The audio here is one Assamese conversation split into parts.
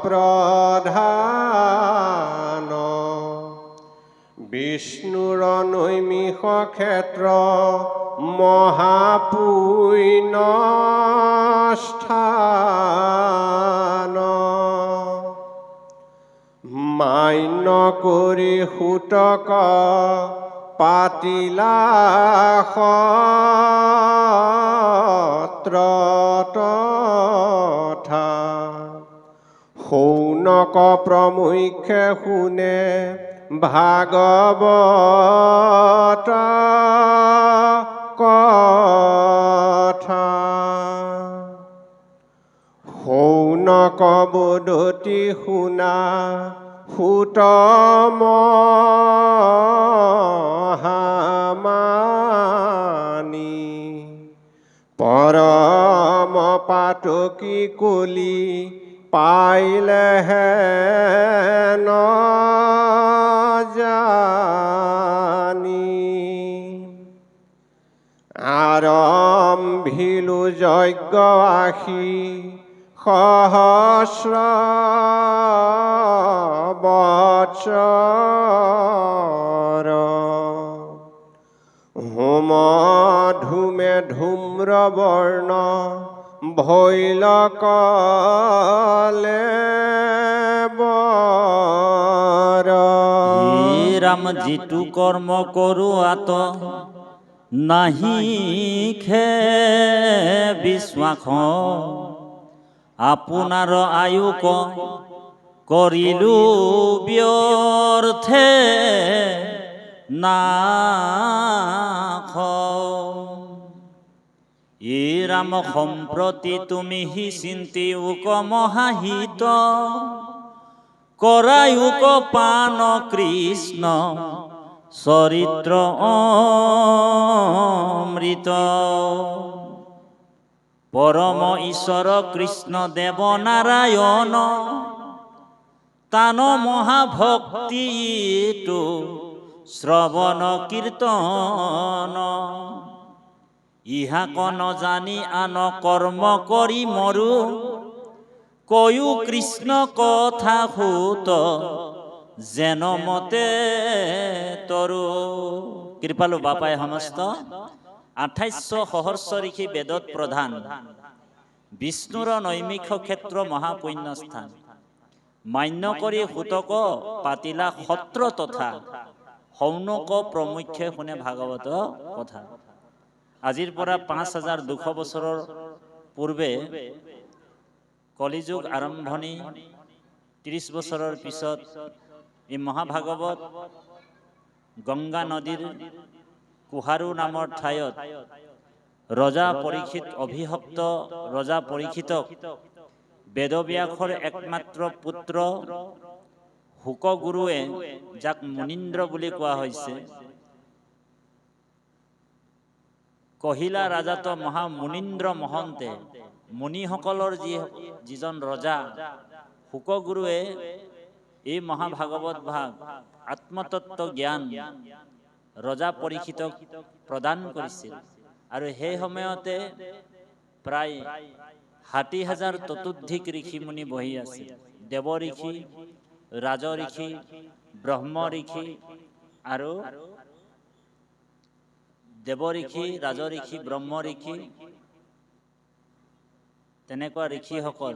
প্ৰধান বিষ্ণুৰ নৈমিষ ক্ষেত্ৰ মহাপুণ্য স্থান মান্য কৰি সূতক পাতিলা সত্ৰ তথা শৌনক প্ৰমুখ্যে শুনে ভাগৱত কথা শৌনক বদতি শুনা সূত মহামানী পৰম পাতকী কলি পাইলেহে নজানি আৰম্ভিলো যজ্ঞ আশী সহস্ৰ বৎসৰ হোম ধূমে ধূম্ৰবৰ্ণ ভৈল কলেবৰ ৰাম যিটো কৰ্ম কৰোৱাত নাহি খে বিশ্বাস আপোনাৰ আয়ুক কৰিলো ব্যৰ্থে নাশ ই ৰাম সম্প্ৰতি তুমি হি চিন্তি উক মহাহিত কৰায়ুক পান কৃষ্ণ চৰিত্ৰ অমৃত পৰম ঈশ্বৰ কৃষ্ণ দেৱ নাৰায়ণ তান মহাভক্তিটো শ্ৰৱণ কীৰ্তন ইহাক নজানি আন কৰ্ম কৰি মৰু কয়ো কৃষ্ণ কথা সুত যেন মতে তৰু কৃপালু বাপাই সমস্ত 2800 সহস্ৰ ঋষি বেদত প্ৰধান বিষ্ণুৰ নৈমিষ ক্ষেত্ৰ মহাপুণ্য স্থান মান্য কৰি সূতক পাতিলা সত্ৰ তথা শৌনক প্ৰমুখ্যে শুনে ভাগৱত কথা আজিৰ পৰা 5200 বছৰৰ পূৰ্বে কলিযুগ আৰম্ভণি 30 বছৰৰ পিছত এই মহাভাগৱত গংগা নদীৰ কুহাৰু নামৰ ঠাইত ৰজা পৰীক্ষিত অভিশপ্ত ৰজা পৰীক্ষিতক বেদব্যাসৰ একমাত্ৰ পুত্ৰ শুকগুৰুৱে যাক মুনীন্দ্ৰ বুলি কোৱা হৈছে কহিলা ৰাজাত মহা মুনীন্দ্ৰ মহন্তে মুনিসকলৰ যিজন ৰজা শুকগুৰুৱে এই মহাভাগৱত ভাগ আত্মতত্ত্ব জ্ঞান ৰজা পৰীক্ষিতক প্ৰদান কৰিছিল আৰু সেই সময়তে প্ৰায় 60,000 ততোধিক ঋষি মুনি বহি আছিল দেৱ ঋষি ৰাজ ঋষি ব্ৰহ্ম ঋষি আৰু দেৱ ঋষি ৰাজ ঋষি ব্ৰহ্ম ঋষি তেনেকুৱা ঋষিসকল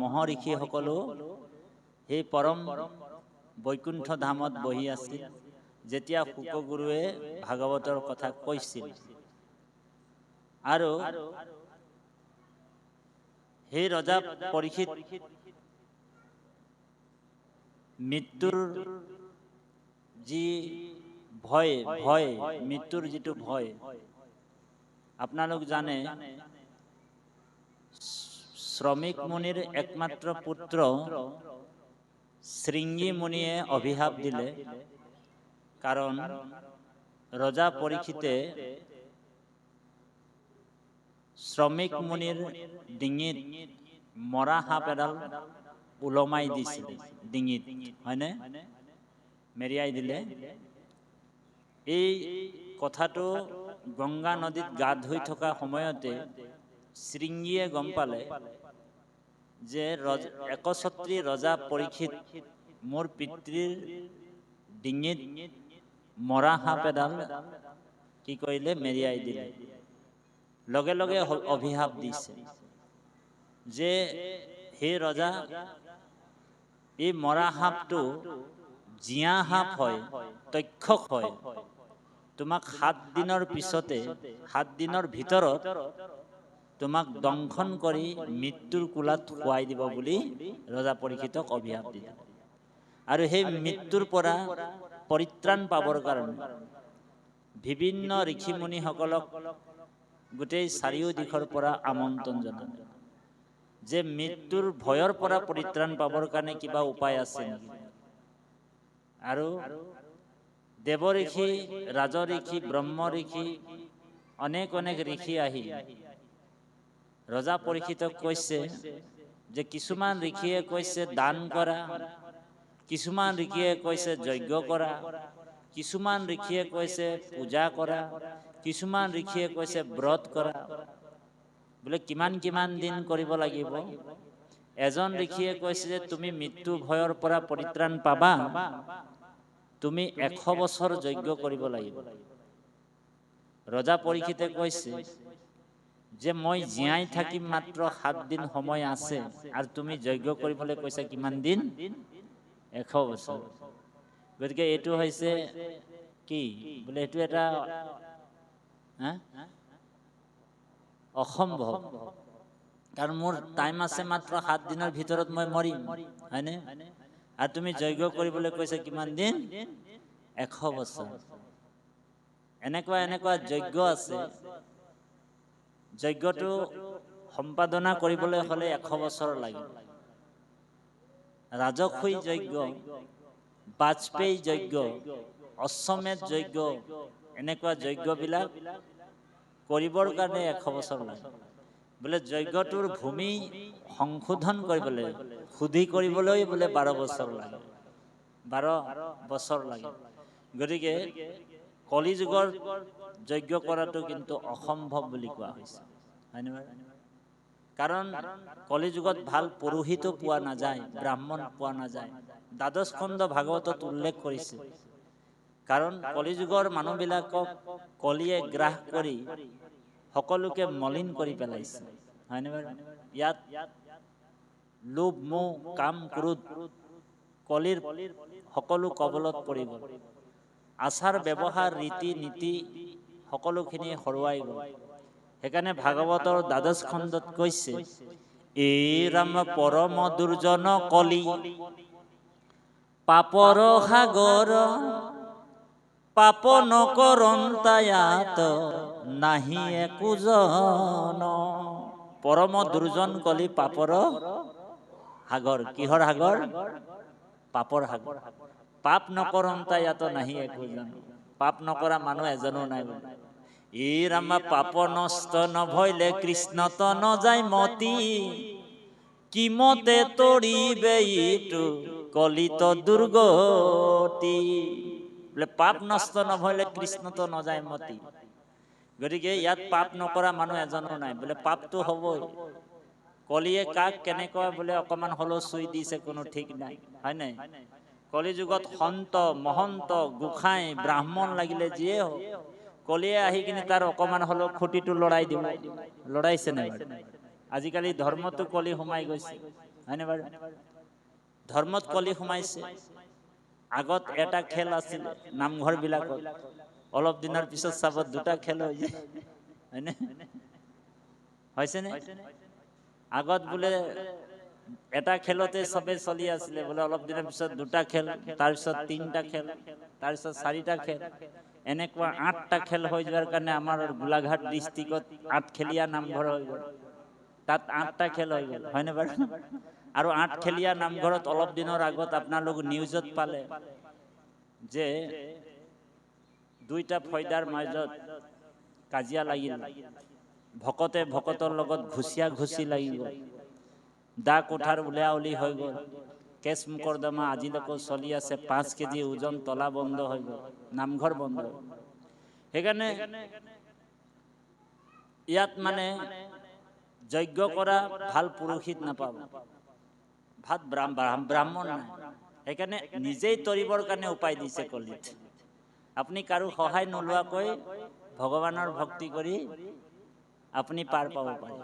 মহৰ্ষিসকলো সেই পৰম বৈকুণ্ঠ ধামত বহি আছিল যেতিয়া শুকগুৰুৱে ভাগৱতৰ কথা কৈছিল আৰু সেই ৰজা পৰীক্ষিত মৃত্যুৰ যি ভয় মৃত্যুৰ যিটো ভয় আপোনালোক জানে শ্ৰমিক মুনিৰ একমাত্ৰ পুত্ৰ শৃঙ্গী মুনিয়ে অভিশাপ দিলে কাৰণ ৰজা পৰীক্ষিতে শ্ৰমিক মুনিৰ ডিঙিত মৰা সাপ এডাল উলমাই দিছিল ডিঙিত হয়নে মেৰিয়াই দিলে এই কথাটো গংগা নদীত গা ধুই থকা সময়তে শৃঙ্গীয়ে গম পালে যে একছত্ৰী ৰজা পৰীক্ষিত মোৰ পিতৃৰ ডিঙিত মৰা সাপ এডাল কি কৰিলে, মেৰিয়াই দিলে। লগে লগে অভিশাপ দিছে যে হে ৰজা, এই মৰা সাপটো জীয়া সাপ হয়, তক্ষক হয়, তোমাক 7 দিনৰ পিছতে, 7 দিনৰ ভিতৰত তোমাক দংশন কৰি মৃত্যুৰ কোলাত শুৱাই দিব বুলি ৰজা পৰীক্ষিতক অভিশাপ দিলে। আৰু সেই মৃত্যুৰ পৰা পৰিত্ৰাণ পাবৰ কাৰণে বিভিন্ন ঋষিমুনিসকলক গোটেই চাৰিও দিশৰ পৰা আমন্ত্ৰণ জনালে যে মৃত্যুৰ ভয়ৰ পৰা পৰিত্ৰাণ পাবৰ কাৰণে কিবা উপায় আছে নেকি। আৰু দেৱ ঋষি, ৰাজ ঋষি, ব্ৰহ্ম ঋষি, অনেক অনেক ঋষি আহি ৰজা পৰীক্ষিতক কৈছে যে কিছুমান ঋষিয়ে কৈছে দান কৰা, কিছুমান ঋষিয়ে কৈছে যজ্ঞ কৰা, কিছুমান ঋষিয়ে কৈছে পূজা কৰা, কিছুমান ঋষিয়ে কৈছে ব্ৰত কৰা। বোলে কিমান কিমান দিন কৰিব লাগিব। এজন ঋষিয়ে কৈছে যে তুমি মৃত্যু ভয়ৰ পৰা পৰিত্ৰাণ পাবা, তুমি 100 বছৰ যজ্ঞ কৰিব লাগিব। ৰজা পৰীক্ষিতে কৈছে যে মই জীয়াই থাকিম মাত্ৰ 7 দিন সময় আছে, আৰু তুমি যজ্ঞ কৰিবলৈ কৈছা কিমান দিন, 100 বছৰ। গতিকে এইটো হৈছে কি বোলে, এইটো এটা অসম্ভৱ, কাৰণ মোৰ টাইম আছে মাত্ৰ 7 দিনৰ ভিতৰত মই মৰিম, হয়নে? আৰু তুমি যজ্ঞ কৰিবলৈ কৈছা কিমান দিন, 100 বছৰ। এনেকুৱা এনেকুৱা যজ্ঞ আছে, যজ্ঞটো সম্পাদনা কৰিবলৈ হ'লে 100 বছৰ লাগে। ৰাজসুই যজ্ঞ, বাজপেয়ী যজ্ঞ, অশ্বমেধ যজ্ঞ, এনেকুৱা যজ্ঞবিলাক কৰিবৰ কাৰণে 100 বছৰ লাগে। বোলে যজ্ঞটোৰ ভূমি সংশোধন কৰিবলৈ, শুদ্ধি কৰিবলৈ বোলে 12 বছৰ লাগে, 12 বছৰ লাগে। গতিকে কলি যুগৰ যজ্ঞ কৰাটো কিন্তু অসম্ভৱ বুলি কোৱা হৈছে, হয়নে বাৰু? কাৰণ কলি যুগত ভাল পুৰোহিতো পোৱা নাযায়, ব্ৰাহ্মণ পোৱা নাযায়। দ্বাদশ স্কন্ধ ভাগৱতত উল্লেখ কৰিছে, কাৰণ কলি যুগৰ মানুহবিলাকক কলিয়ে গ্ৰাস কৰি সকলোকে মলিন কৰি পেলাইছে, হয়নে বাৰু? ইয়াত লোভ, মোহ, কাম, ক্ৰোধ, কলিৰ সকলো কবলত পৰিব। আচাৰ ব্যৱহাৰ, ৰীতি নীতি সকলোখিনি হৰুৱাই গ'ল। সেইকাৰণে ভাগৱতৰ দ্বাদশ খণ্ডত কৈছে, এই ৰাম পৰম দুৰ্জন কলি, পাপৰ সাগৰ, পাপ নকৰন্তায়াত নাহি একোজন। পৰম দুৰ্জন কলি, পাপৰ সাগৰ। কিহৰ সাগৰ? পাপৰ সাগৰ। পাপ নকৰন্তায়াত নাহি একোজন। পাপ নকৰা মানুহ এজনো নাই। এই ৰামা পাপ নষ্ট নভৈলে কৃষ্ণত নযায় মতি, কিমতে তৰিবে ইটো কলিত দুৰ্গতি। বোলে পাপ নষ্ট নভৈলে কৃষ্ণত নযায় মতি। গতিকে ইয়াত পাপ নকৰা মানুহ এজনো নাই। বোলে পাপটো হ'বই। কলিয়ে কাক কেনেকুৱা বোলে অকমান হলেও চুই দিছে কোনো ঠিক নাই, হয় নাই? কলি যুগত সন্ত, মহন্ত, গোসাঁই, ব্ৰাহ্মণ লাগিলে যিয়ে হওক, কলিয়ে আহি কিনে তাৰ অকমান হলেও খুঁটিটো লৰাই দিব। লৰাইছে নাই? আজিকালি ধৰ্মতো কলি সোমাই গৈছে, হয়নে বাৰু? ধৰ্মত কলি সোমাইছে। আগত এটা খেল আছিল নামঘৰ বিলাকত, অলপ দিনৰ পিছত চাব দুটা খেল হৈ যায়, হয়নে? হৈছে নে? আগত বোলে এটা খেলতে চবে চলি আছিলে, বোলে অলপ দিনৰ পিছত দুটা খেল, তাৰপিছত 3টা খেল, তাৰপিছত 4টা খেল, এনেকুৱা 8টা খেল হৈ যোৱাৰ কাৰণে আমাৰ গোলাঘাট ডিষ্ট্ৰিক্টত 8-খেলীয়া নামঘৰ হৈ গ'ল। তাত 8টা খেল হৈ গ'ল, হয়নে বাৰু? আৰু 8-খেলীয়া নামঘৰত অলপ দিনৰ আগত আপোনালোক নিউজত পালে যে 2টা ফৈদাৰ মাজত কাজিয়া লাগিল, ভকতে ভকতৰ লগত ঘুচিয়া ঘুচি লাগি গ'ল, দা কোঠাৰ উলিয়াউলি হৈ গ'ল, কেছ মোকৰ্দমা আজিলৈকে চলি আছে। 5 কেজি ওজন তলা বন্ধ হৈ গ'ল, নামঘৰ বন্ধ। সেইকাৰণে ইয়াত মানে যজ্ঞ কৰা ভাল পুৰোহিত নাপাব, ভাত ব্ৰাহ্মণ নাই। সেইকাৰণে নিজেই তৰিবৰ কাৰণে উপায় দিছে কলিত। আপুনি কাৰো সহায় নোলোৱাকৈ ভগৱানৰ ভক্তি কৰি আপুনি পাৰ পাব পাৰে।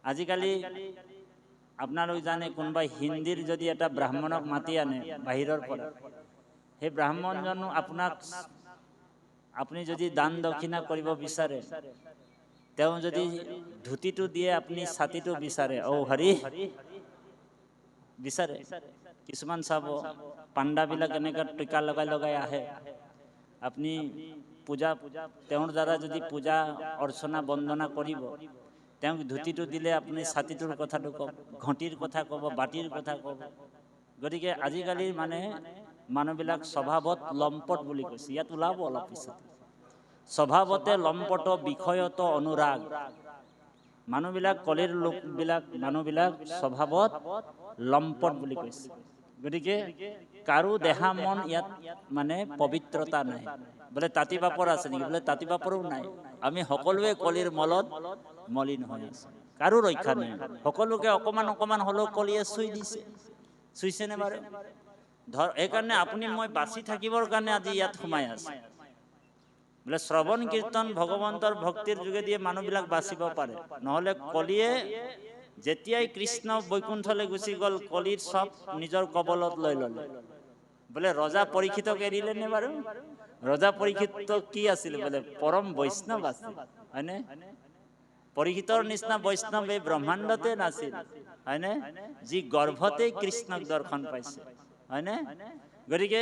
আজিকালি আপোনালোক জানে, কোনোবাই হিন্দীৰ যদি এটা ব্ৰাহ্মণক মাতি আনে বাহিৰৰ পৰা, সেই ব্ৰাহ্মণজনো আপুনি যদি দান দক্ষিণা কৰিব বিচাৰে, তেওঁ যদি ধুতিটো দিয়ে, আপুনি ছাতিটো বিচাৰে, ঔ হৰি বিচাৰে। কিছুমান চাব পাণ্ডাবিলাক এনেকৈ টিকা লগাই লগাই আহে। আপুনি তেওঁৰ দ্বাৰা যদি পূজা অৰ্চনা বন্দনা কৰিব, তেওঁক ধুতিটো দিলে আপুনি ছাতিটোৰ কথাটো ক'ব, ঘটিৰ কথা ক'ব, বাতিৰ কথা ক'ব। গতিকে আজিকালি মানুহবিলাক স্বভাৱত লম্পট বুলি কৈছে। ইয়াত ওলাব অলপ পিছত। স্বভাৱতে লম্পট, বিষয়ত অনুৰাগ। মানুহবিলাক, কলিৰ মানুহবিলাক স্বভাৱত লম্পট বুলি কৈছে। গতিকে কাৰো দেহা মন ইয়াত পবিত্ৰতা নাই। বোলে তাঁতি বাপৰ আছে নেকি? বোলে তাঁতি বাপৰো নাই। আমি সকলোৱে কলিৰ মলত মলিন হৈ আছো, কাৰো ৰক্ষা নাই। সকলোকে অকমান অকমান হলেও কলিয়ে চুই দিছে, চুইছেনে বাৰু? সেইকাৰণে আপুনি মই বাচি থাকিবৰ কাৰণে আজি ইয়াত সোমাই আছে। বোলে শ্ৰৱণ কীৰ্তন ভগৱন্তৰ ভক্তিৰ যোগেদিয়ে মানুহবিলাক বাচিব পাৰে, নহলে কলিয়ে যেতিয়াই কৃষ্ণ বৈকুণ্ঠলৈ গুচি গ'ল, কলিৰ চব নিজৰ কবলত লৈ ললে। বোলে ৰজা পৰীক্ষিতক এৰিলে নে বাৰু? ৰজা পৰীক্ষিত কি আছিল? বোলে পৰম বৈষ্ণৱ আছিল, হয়নে? পৰীক্ষিতৰ নিচিনা বৈষ্ণৱ এই ব্ৰহ্মাণ্ডতে নাছিল, হয়নে? যি গৰ্ভতে কৃষ্ণক দৰ্শন পাইছে, হয়নে? গতিকে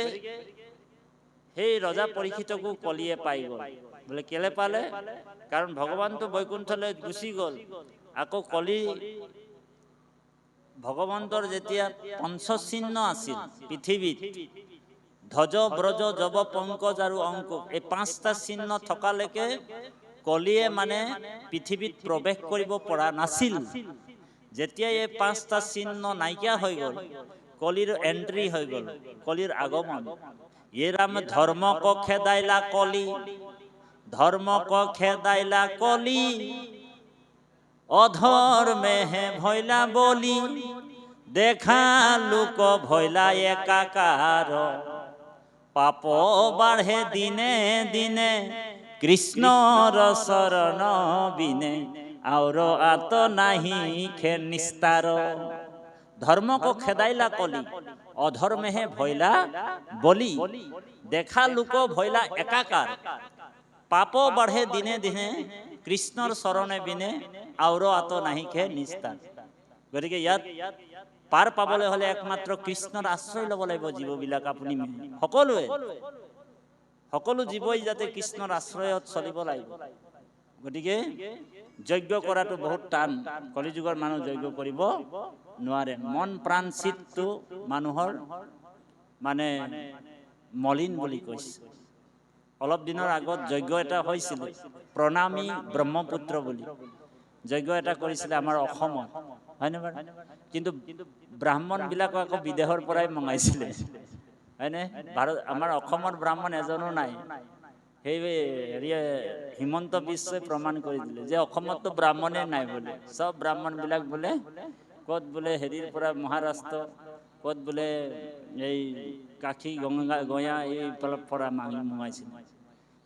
সেই ৰজা পৰীক্ষিতকো কলিয়ে পাই গ'ল। বোলে কেলে পালে? কাৰণ ভগৱানটো বৈকুণ্ঠলৈ গুচি গ'ল। আকৌ কলি ভগৱন্তৰ যেতিয়া পঞ্চচিহ্ন আছিল পৃথিৱীত, ধ্বজ, ব্ৰজ, যৱ, পংকজ আৰু অংকুশ, এই 5টা চিহ্ন থকালৈকে কলিয়ে পৃথিৱীত প্ৰৱেশ কৰিব পৰা নাছিল। যেতিয়া এই 5টা চিহ্ন নাইকিয়া হৈ গ'ল, কলিৰ এন্ট্ৰি হৈ গ'ল, কলিৰ আগমন। ये राम धर्म को खेदाइला कली, धर्म को खेदाइला कली, अधर्मे है भैला बोली, देखा लुक भैला एकाकार, पाप बाढ़े दिने दिने, कृष्णर शरण बिने, और आत नहीं खे निस्तार। धर्म को खेदाइला कली, अधर्मे है भैला बोली, देखा लुको भैला एकाकार, पाप बढ़े दिने दिने, কৃষ্ণৰ চৰণে বিনে, আৰু আত নাহিকে নিস্তাৰ। গতিকে ইয়াত পাৰ পাবলৈ হলে একমাত্ৰ কৃষ্ণৰ আশ্ৰয় ল'ব লাগিব জীৱবিলাক। আপুনি সকলো জীৱই যাতে কৃষ্ণৰ আশ্ৰয়ত চলিব লাগিব। গতিকে যজ্ঞ কৰাটো বহুত টান। কলিযুগৰ মানুহ যজ্ঞ কৰিব নোৱাৰে। মন প্ৰাণ চিত্তটো মানুহৰ মলিন বুলি কৈছে। অলপ দিনৰ আগত যজ্ঞ এটা হৈছিল, প্ৰণামী ব্ৰহ্মপুত্ৰ বুলি যজ্ঞ এটা কৰিছিলে আমাৰ অসমত, হয়নে বাৰু? কিন্তু ব্ৰাহ্মণ বিলাকক আকৌ বিদেশৰ পৰাই মঙাইছিলে, হয়নে? আমাৰ অসমৰ ব্ৰাহ্মণ এজনো নাই। সেই হিমন্ত বিশ্বই প্ৰমাণ কৰি দিলে যে অসমততো ব্ৰাহ্মণে নাই বোলে। চব ব্ৰাহ্মণ বিলাক বোলে ক'ত বোলে হেৰিৰ পৰা মহাৰাষ্ট্ৰ, ক'ত বোলে এই কাশী গয়া এইফালৰ পৰা মঙাইছিল।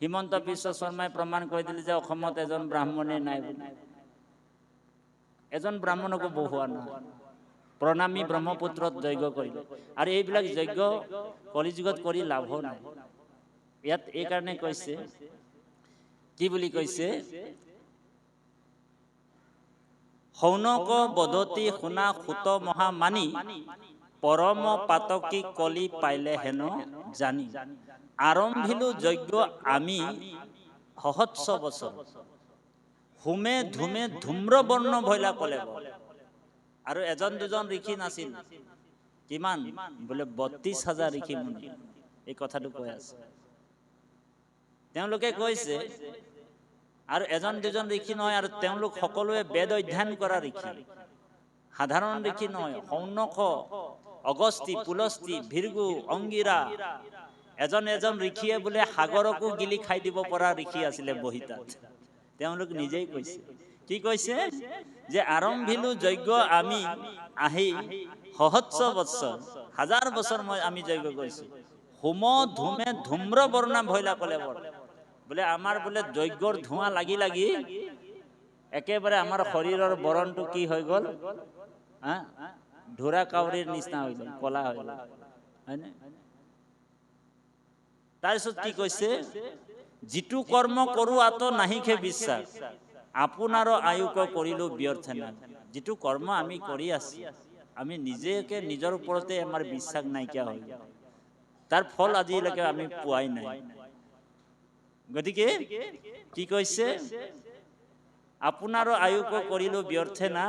হিমন্ত বিশ্ব শৰ্মাই প্ৰমাণ কৰি দিলে যে অসমত এজন ব্ৰাহ্মণে নাই বুলি। এজন ব্ৰাহ্মণকো বহুৱা নাই। প্ৰণামী ব্ৰহ্মপুত্ৰত যজ্ঞ কৰিলে। আৰু এইবিলাক যজ্ঞ কলিযুগত কৰি লাভো নাই। ইয়াত এই কাৰণে কৈছে, কি বুলি কৈছে? শৌনক বদতি শুনা সুত মহামানী, পৰম পাতকী কলি পাইলে হেন জানি, আৰম্ভিলো যজ্ঞ আমি সহস্ৰ বছৰ, হুমে ধুমে ধূম্ৰবৰ্ণ ভৈলা কলে। আৰু এজন দুজন ঋষি নাছিল, কিমান? বোলে 32,000 ঋষি মুনি এই কথাটো কৈ আছে। তেওঁলোকে কৈছে, আৰু এজন দুজন ঋষি নহয়, আৰু তেওঁলোক সকলোৱে বেদ অধ্যয়ন কৰা ঋষি, সাধাৰণ ঋষি নহয়। শৌনক, অগস্তি, পুলস্তি, ভৃগু, অংগীৰা, এজন এজন ঋষিয়ে বোলে সাগৰকো গিলি খাই দিব পৰা ঋষি আছিলে বহিতাত। তেওঁলোক নিজেই কৈছে। কি কৈছে যে আৰম্ভিলো যজ্ঞ আমি আহি সহস্ৰ বৎসৰ, 1000 বছৰ মই আমি যজ্ঞ কৰিছো। হোম ধূমে ধূম্ৰ বৰ্ণা ভৈলা কলে বোলে আমাৰ বোলে যজ্ঞৰ ধোঁৱা লাগি লাগি একেবাৰে আমাৰ শৰীৰৰ বৰণটো কি হৈ গ'ল, ধোৰা কাউৰীৰ নিচিনা হৈ গ'ল, কলা হৈ গ'ল, হয়নে? তাৰপিছত কি কৈছে, যিটো কৰ্ম কৰো আত নাহিকে বিশ্বাস, আপোনাৰো আয়ুক কৰিলো ব্যৰ্থ নাই। যিটো কৰ্ম আমি কৰি আছো, আমি নিজেকে নিজৰ ওপৰতে আমাৰ বিশ্বাস নাইকিয়া হৈ গ'ল, তাৰ ফল আজিলৈকে আমি পোৱাই নাই। গতিকে কি কৈছে, আপোনাৰো আয়ুক কৰিলো ব্যৰ্থে না,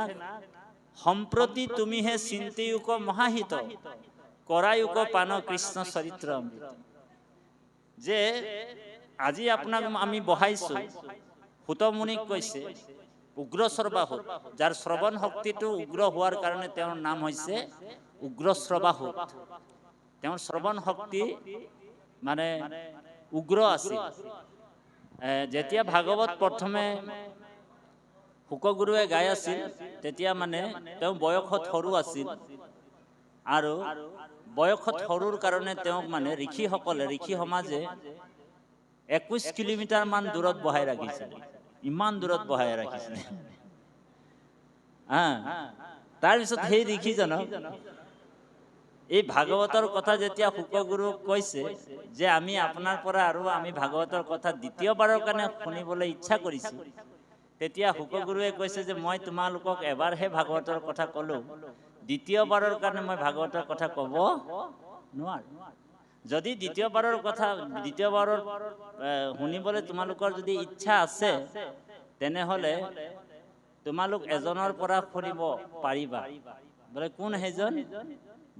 সম্প্ৰতি তুমিহে চিন্তিয়ুক মহাহিত, কৰায়ুক পান কৃষ্ণ চৰিত্ৰ অমৃত। যে আজি আপোনাক আমি বহাইছো, সুতমুনিক কৈছে উগ্ৰ শ্ৰবাহুত, যাৰ শ্ৰৱণ শক্তিটো উগ্ৰ হোৱাৰ কাৰণে তেওঁৰ নাম হৈছে উগ্ৰ শ্ৰবাহুত। তেওঁৰ শ্ৰৱণ শক্তি মানে উগ্ৰ আছিল। যেতিয়া ভাগৱত প্ৰথমে শুকগুৰুৱে গাই আছিল, তেতিয়া মানে তেওঁ বয়সত সৰু আছিল, আৰু বয়সত সৰুৰ কাৰণে তেওঁক মানে ঋষি সমাজে 21 কিলোমিটাৰ মান দূৰত বহাই ৰাখিছিল। ইমান দূৰত বহাই ৰাখিছিল। তাৰপিছত সেই ঋষিজনক এই ভাগৱতৰ কথা যেতিয়া শুকগুৰুক কৈছে যে আমি আপোনাৰ পৰা আৰু আমি ভাগৱতৰ কথা দ্বিতীয়বাৰৰ কাৰণে শুনিবলৈ ইচ্ছা কৰিছো, তেতিয়া শুকগুৰুৱে কৈছে যে মই তোমালোকক এবাৰহে ভাগৱতৰ কথা কলো, দ্বিতীয়বাৰৰ কাৰণে মই ভাগৱতৰ কথা কব নোৱাৰো। যদি দ্বিতীয়বাৰৰ শুনিবলৈ তোমালোকৰ যদি ইচ্ছা আছে, তেনেহলে তোমালোক এজনৰ পৰা শুনিব পাৰিবা। বোলে কোন সেইজন?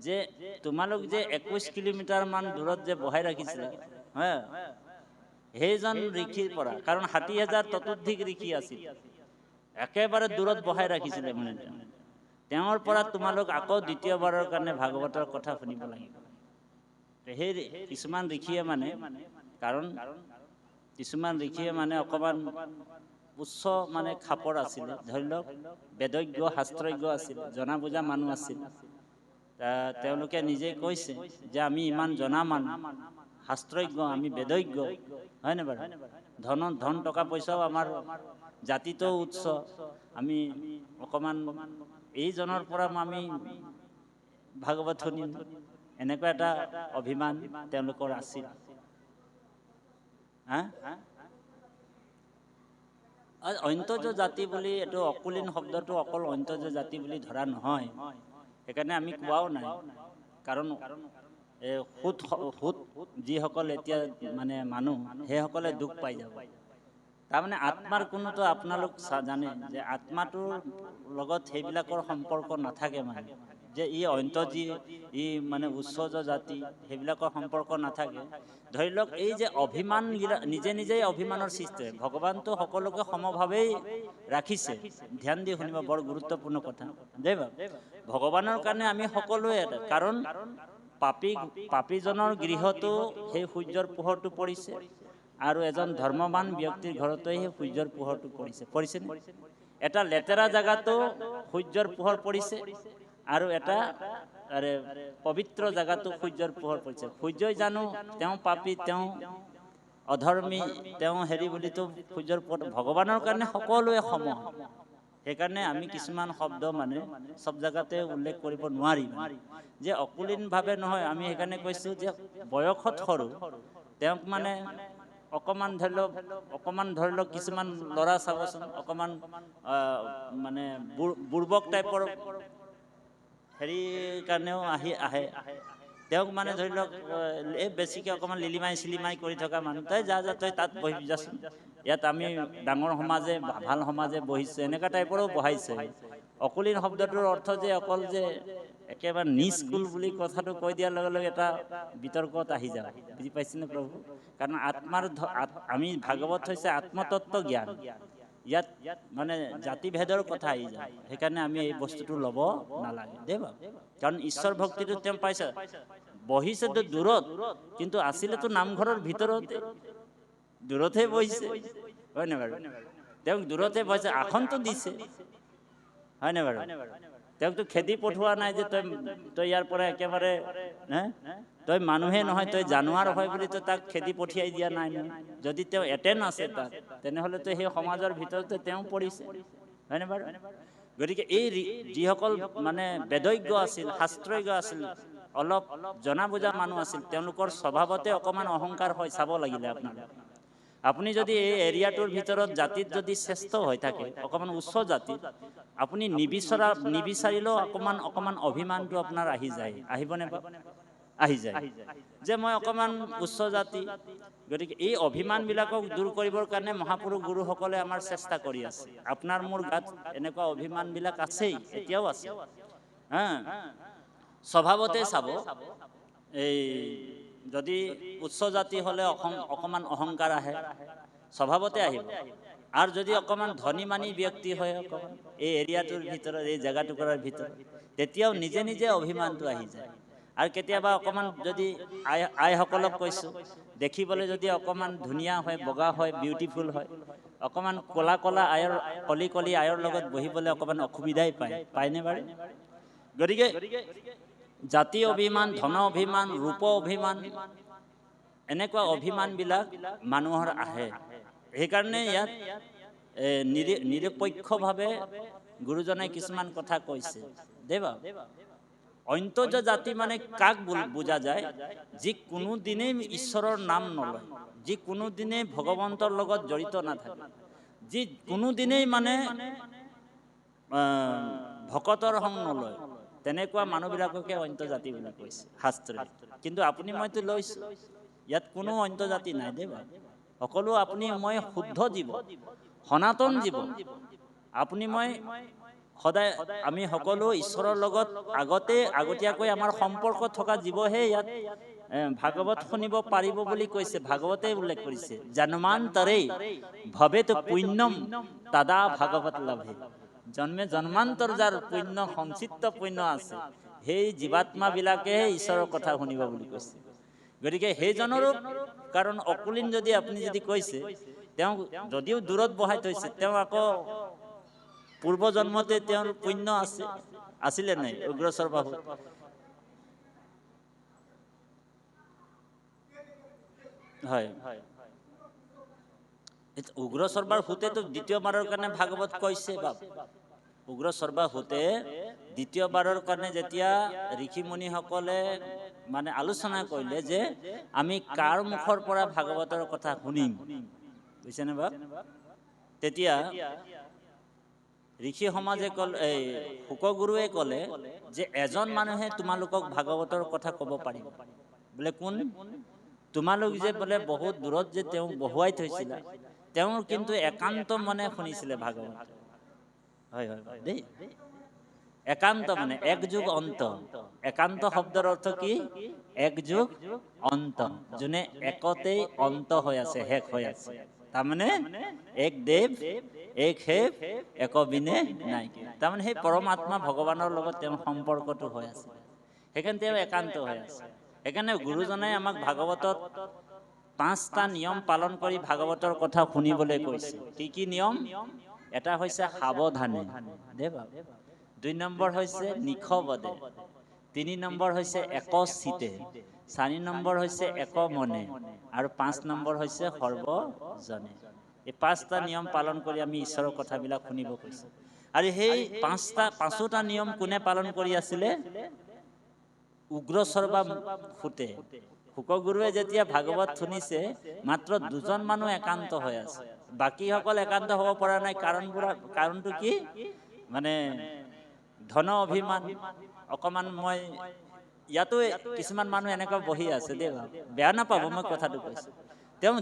যে তোমালোক যে 21 কিলোমিটাৰ মান দূৰত যে বহাই ৰাখিছিলা, সেইজন ঋষিৰ পৰা, কাৰণ 60,000 চতুৰ্ধিক ঋষি আছিল, একেবাৰে দূৰত বহাই ৰাখিছিলে মানে তেওঁৰ পৰা তোমালোক আকৌ দ্বিতীয়বাৰৰ কাৰণে ভাগৱতৰ কথা শুনিব লাগিব। সেই কিছুমান ঋষিয়ে মানে, কাৰণ কিছুমান ঋষিয়ে মানে অকমান উচ্চ মানে খাপৰ আছিলে, ধৰি লওক বেদজ্ঞ শাস্ত্ৰজ্ঞ আছিল, জনা বুজা মানুহ আছিল। তেওঁলোকে নিজে কৈছে যে আমি ইমান জনা মানুহ, শাস্ত্ৰজ্ঞ, আমি বেদজ্ঞ, হয় নে বাৰু? ধন টকা পইচাও আমাৰ জাতিটো উচ্চ, আমি অকমান এইজনৰ পৰা আমি ভাগৱত শুনিম, এনেকুৱা এটা অভিমান তেওঁলোকৰ আছিল। অন্তৰ্য জাতি বুলি, এইটো অকুলীন শব্দটো অকল অন্তৰ্য জাতি বুলি ধৰা নহয়, সেইকাৰণে আমি কোৱাও নাই। কাৰণ সুত যিসকল এতিয়া মানে মানুহ, সেইসকলে দুখ পাই যাব। তাৰমানে আত্মাৰ কোনোতো আপোনালোক জানে যে আত্মাটোৰ লগত সেইবিলাকৰ সম্পৰ্ক নাথাকে, মানে যে ই অন্তৰ্জী, ই মানে উচ্চজ জাতি, সেইবিলাকৰ সম্পৰ্ক নাথাকে। ধৰি লওক এই যে অভিমান, নিজে নিজেই অভিমানৰ সৃষ্টি হয়। ভগৱানটো সকলোকে সমভাৱেই ৰাখিছে, ধ্যান দি শুনিব, বৰ গুৰুত্বপূৰ্ণ কথা দেই বাৰু। ভগৱানৰ কাৰণে আমি সকলোৱে এটা, কাৰণ পাপীজনৰ গৃহতো সেই সূৰ্যৰ পোহৰটো পৰিছে, আৰু এজন ধৰ্মৱান ব্যক্তিৰ ঘৰতো সেই সূৰ্যৰ পোহৰটো পৰিছে। এটা লেতেৰা জাগাতো সূৰ্যৰ পোহৰ পৰিছে, আৰু এটা পবিত্ৰ জাগাতো সূৰ্যৰ পোহৰ পৰিছে। সূৰ্যই জানো তেওঁ পাপী, তেওঁ অধৰ্মী, তেওঁ হেৰি বুলিতো সূৰ্যৰ পোহৰ, ভগৱানৰ কাৰণে সকলোৱে সম। সেইকাৰণে আমি কিছুমান শব্দ মানে চব জাগাতে উল্লেখ কৰিব নোৱাৰিম, যে অকুলীনভাৱে নহয়। আমি সেইকাৰণে কৈছো যে বয়সত সৰু, তেওঁক মানে অকমান ধৰি লওক কিছুমান ল'ৰা চাবচোন, অকমান মানে বুৰ্বক টাইপৰ হেৰিৰ কাৰণেও আহে। তেওঁক মানে ধৰি লওক এই বেছিকে অকমান লিলিমাই চিলিমাই কৰি থকা মানুহ, তই যা তই তাত বহি যাচোন, ইয়াত আমি ডাঙৰ সমাজে, ভাল সমাজে বহিছে, এনেকুৱা টাইপৰো বহাইছে। অকুলীন শব্দটোৰ অৰ্থ যে অকল যে একেবাৰে নিষ্কুল বুলি কথাটো কৈ দিয়াৰ লগে লগে এটা বিতৰ্কত আহি যাব, বুজি পাইছেনে প্ৰভু? কাৰণ আমি ভাগৱত হৈছে আত্মতত্ব জ্ঞান, ইয়াত মানে জাতিভেদৰ কথা আহি যায়। সেইকাৰণে আমি এই বস্তুটো ল'ব নালাগে দেই বাৰু। কাৰণ ঈশ্বৰ ভক্তিটো তেওঁ পাইছে, বহিছেতো দূৰত, কিন্তু আছিলেতো নামঘৰৰ ভিতৰতে, দূৰতহে বহিছে, হয় নে বাৰু? তেওঁক দূৰতে পাইছে, আসনটো দিছে, হয়নে বাৰু? তেওঁকতো খেদি পঠোৱা নাই যে তই ইয়াৰ পৰা একেবাৰে তই মানুহে নহয়, তই জানুৱাৰ হয় বুলি তাক খেদি পঠিয়াই দিয়া নাই নহয়। যদি তেওঁ এটেণ্ড আছে তাত, তেনেহ'লেতো সেই সমাজৰ ভিতৰতে তেওঁ পৰিছে, হয়নে বাৰু? গতিকে এই যিসকল মানে বেদজ্ঞ আছিল, শাস্ত্ৰজ্ঞ আছিল, অলপ জনা বুজা মানুহ আছিল, তেওঁলোকৰ স্বভাৱতে অকণমান অহংকাৰ হয়, চাব লাগিলে আপোনালোকে। আপুনি যদি এই এৰিয়াটোৰ ভিতৰত জাতিত যদি শ্ৰেষ্ঠ হৈ থাকে, অকণমান উচ্চ জাতি, আপুনি নিবিচাৰিলেও অকণমান অভিমানটো আপোনাৰ আহি যায়, আহিবনে বাৰু? আহি যায় যে মই অকণমান উচ্চ জাতি। গতিকে এই অভিমানবিলাকক দূৰ কৰিবৰ কাৰণে মহাপুৰুষ গুৰুসকলে আমাৰ চেষ্টা কৰি আছে। আপোনাৰ মোৰ গাত এনেকুৱা অভিমানবিলাক আছেই, এতিয়াও আছে। স্বভাৱতে চাব, এই যদি উচ্চ জাতি হ'লে অকণমান অহংকাৰ আহে, স্বভাৱতে আহিব। আৰু যদি অকণমান ধনী মানী ব্যক্তি হয়, অকণমান এই এৰিয়াটোৰ ভিতৰত, এই জেগা টুকুৰাৰ ভিতৰত, তেতিয়াও নিজে নিজে অভিমানটো আহি যায়। আৰু কেতিয়াবা অকণমান যদি আইসকলক কৈছোঁ, দেখিবলৈ যদি অকণমান ধুনীয়া হয়, বগা হয়, বিউটিফুল হয়, অকণমান ক'লা ক'লা আয়ৰ কলি আয়ৰ লগত বহিবলৈ অকণমান অসুবিধাই পায়নে বাৰু? গতিকে জাতি অভিমান, ধন অভিমান, ৰূপ অভিমান, এনেকুৱা অভিমানবিলাক মানুহৰ আহে। সেইকাৰণে ইয়াত নিৰপেক্ষভাৱে গুৰুজনাই কিছুমান কথা কৈছে। দেৱা অন্তৰ্য জাতি মানে কাক বুজা যায়? যি কোনোদিনেই ঈশ্বৰৰ নাম নলয়, যি কোনোদিনেই ভগৱন্তৰ লগত জড়িত নাথাকে, যি কোনোদিনেই মানে ভকতৰ সংগ নলয়, তেনেকুৱা মানুহবিলাককে অন্তৰ্জাতি বুলি কৈছে শাস্ত্ৰই। কিন্তু আপুনি মইতো লৈছোঁ, ইয়াত কোনো অন্তৰ্জাতি নাই দেই বাৰু। সকলো আপুনি মই শুদ্ধ জীৱ, সনাতন জীৱ। আপুনি মই সদায় আমি সকলো ঈশ্বৰৰ লগত আগতীয়াকৈ আমাৰ সম্পৰ্ক থকা জীৱহে ইয়াত ভাগৱত শুনিব পাৰিব বুলি কৈছে। ভাগৱতে উল্লেখ কৰিছে, জন্মান্তৰেই ভৱেত পুণ্যম তদা ভাগৱত লভে। জন্মান্তৰ যাৰ পুণ্য, সঞ্চিত পুণ্য আছে, সেই জীৱাত্মাবিলাকেহে ঈশ্বৰৰ কথা শুনিব বুলি কৈছে। গতিকে সেইজনৰো কাৰণ অকুলীন যদি আপুনি যদি কৈছে, তেওঁ যদিও দূৰত বহাই থৈছে, তেওঁ আকৌ পূৰ্বজন্মতে তেওঁৰ পুণ্য আছিলে নাই? উগ্ৰচৰ বাহু হয়, উগ্ৰচৰবাৰ হওঁতেতো দ্বিতীয়বাৰৰ কাৰণে ভাগৱত কৈছে। উগ্ৰচৰবাৰ হওঁতে দ্বিতীয়বাৰৰ কাৰণে যেতিয়া ঋষি মুনিসকলে মানে আলোচনা কৰিলে যে আমি কাৰ মুখৰ পৰা ভাগৱতৰ কথা শুনিম, বুজিছেনে বাৰু? তেতিয়া ঋষি সমাজে শুকগুৰুৱে ক'লে যে এজন মানুহে তোমালোকক ভাগৱতৰ কথা ক'ব পাৰিব। বোলে কোন? তোমালোক যে বোলে বহুত দূৰত যে তেওঁ বহুৱাই থৈছিলা, তেওঁৰ কিন্তু একান্ত মনে শুনিছিলে ভাগৱত। হয় হয় দেই, একান্ত মানে এক যুগ অন্ত। একান্ত শব্দৰ অৰ্থ কি? এক যুগ অন্ত, যোনে একতেই অন্ত হৈ আছে, শেষ হৈ আছে। তাৰমানে এক দেৱ এক সেৱ এক বিনে নাইকিয়া। তাৰমানে সেই পৰমাত্মা ভগৱানৰ লগত তেওঁৰ সম্পৰ্কটো হৈ আছে, সেইকাৰণে তেওঁ একান্ত হৈ আছে। সেইকাৰণে গুৰুজনাই আমাক ভাগৱতত 5টা নিয়ম পালন কৰি ভাগৱতৰ কথা শুনিবলৈ কৈছে। কি কি নিয়ম? এটা হৈছে সাৱধানে, 2 নম্বৰ হৈছে নিখবদে, 3 নম্বৰ হৈছে একচিতে, 4 নম্বৰ হৈছে এক মনে, আৰু 5 নম্বৰ হৈছে সৰ্বজনে। এই 5টা নিয়ম পালন কৰি আমি ঈশ্বৰৰ কথাবিলাক শুনিব কৈছোঁ। আৰু সেই 5টা নিয়ম কোনে পালন কৰি আছিলে? উগ্ৰচৰবা হওঁতে শুকগুৰুৱে যেতিয়া ভাগৱত শুনিছে, মাত্ৰ 2জন মানুহ একান্ত হৈ আছে, বাকীসকল একান্ত হ'ব পৰা নাই। কাৰণটো কি? মানে ধন অভিমান। অকণমান মই ইয়াতো কিছুমান মানুহ এনেকুৱা বহি আছে দেই, বেয়া নাপাব মই কথাটো কৈছোঁ। তেওঁ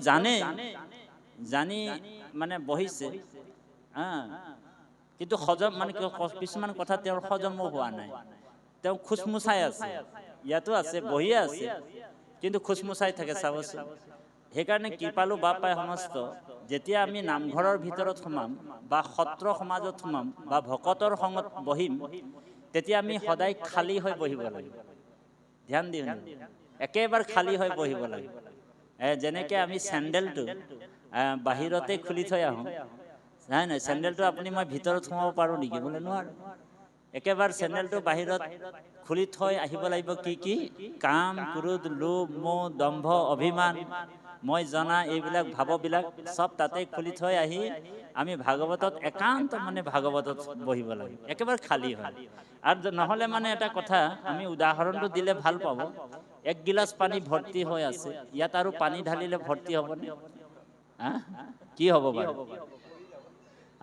জানি মানে বহিছে, কিন্তু হজম মানে কিছুমান কথা তেওঁৰ হজমো হোৱা নাই। তেওঁ খুচমুচাই আছে, ইয়াতো আছে, বহিয়ে আছে, কিন্তু খুচমুচাই থাকে, চাবচোন। সেইকাৰণে কৃপালু বাপাই সমস্ত, যেতিয়া আমি নামঘৰৰ ভিতৰত সোমাম বা সত্ৰ সমাজত সোমাম বা ভকতৰ সংগত বহিম, তেতিয়া আমি সদায় খালী হৈ বহিব লাগিব। ধ্যান দিওঁ, একেবাৰে খালী হৈ বহিব লাগিব। যেনেকৈ আমি চেণ্ডেলটো বাহিৰতে খুলি থৈ আহোঁ, নাই নাই চেণ্ডেলটো আপুনি মই ভিতৰত সোমাব পাৰোঁ নেকি? বোলে নোৱাৰোঁ। একেবাৰে চেণ্ডেলটো বাহিৰত খুলি থৈ আহিব লাগিব। কি কাম, ক্ৰোধ, লোভ, মোহ, দম্ভ, অভিমান, মই জনা এইবিলাক ভাৱবিলাক চব তাতে খুলি থৈ আহি আমি ভাগৱতত একান্ত মানে ভাগৱতত বহিব লাগে, একেবাৰে খালী হয়। আৰু নহ'লে মানে এটা কথা, আমি উদাহৰণটো দিলে ভাল পাব। এক গিলাচ পানী ভৰ্তি হৈ আছে, ইয়াত আৰু পানী ঢালিলে ভৰ্তি হ'বনে? কি হ'ব বাৰু?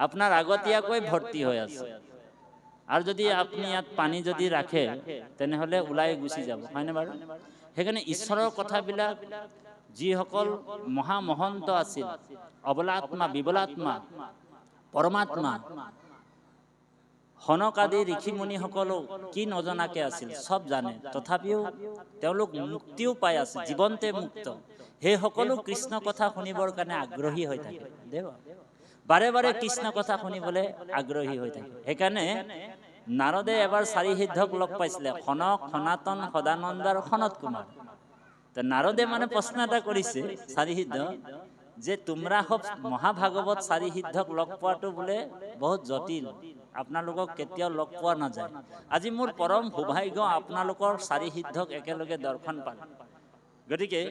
আপোনাৰ আগতীয়াকৈ ভৰ্তি হৈ আছে। আৰু যদি আপুনি ইয়াত পানী যদি ৰাখে তেনেহ'লে ওলাই গুচি যাব, হয়নে বাৰু? সেইকাৰণে ঈশ্বৰৰ কথাবিলাক যিসকল মহামহন্ত আছিল, অবলাত্মা, বিবলাত্মা, পৰমাত্মা, সনক আদি ঋষিমুনিসকলো কি নজনাকে আছিল, চব জানে, তথাপিও তেওঁলোক মুক্তিও পাই আছে, জীৱন্তে মুক্ত। সেই সকলো কৃষ্ণ কথা শুনিবৰ কাৰণে আগ্ৰহী হৈ থাকে। দেৱ বাৰে বাৰে কৃষ্ণ কথা শুনিবলৈ আগ্ৰহী হৈ থাকে। সেইকাৰণে নাৰদে এবাৰ চাৰি সিদ্ধক লগ পাইছিলে, সনক, সনাতন, সদানন্দ আৰু সনত কুমাৰ। তো নাৰদে মানে প্ৰশ্ন এটা কৰিছে চাৰি সিদ্ধ, যে তোমৰা সব মহাভাগৱত চাৰি সিদ্ধক লগ পোৱাটো বোলে বহুত জটিল, আপোনালোকক কেতিয়াও লগ পোৱা নাযায়। আজি মোৰ পৰম সৌভাগ্য আপোনালোকৰ চাৰি সিদ্ধক একেলগে দৰ্শন পালো। গতিকে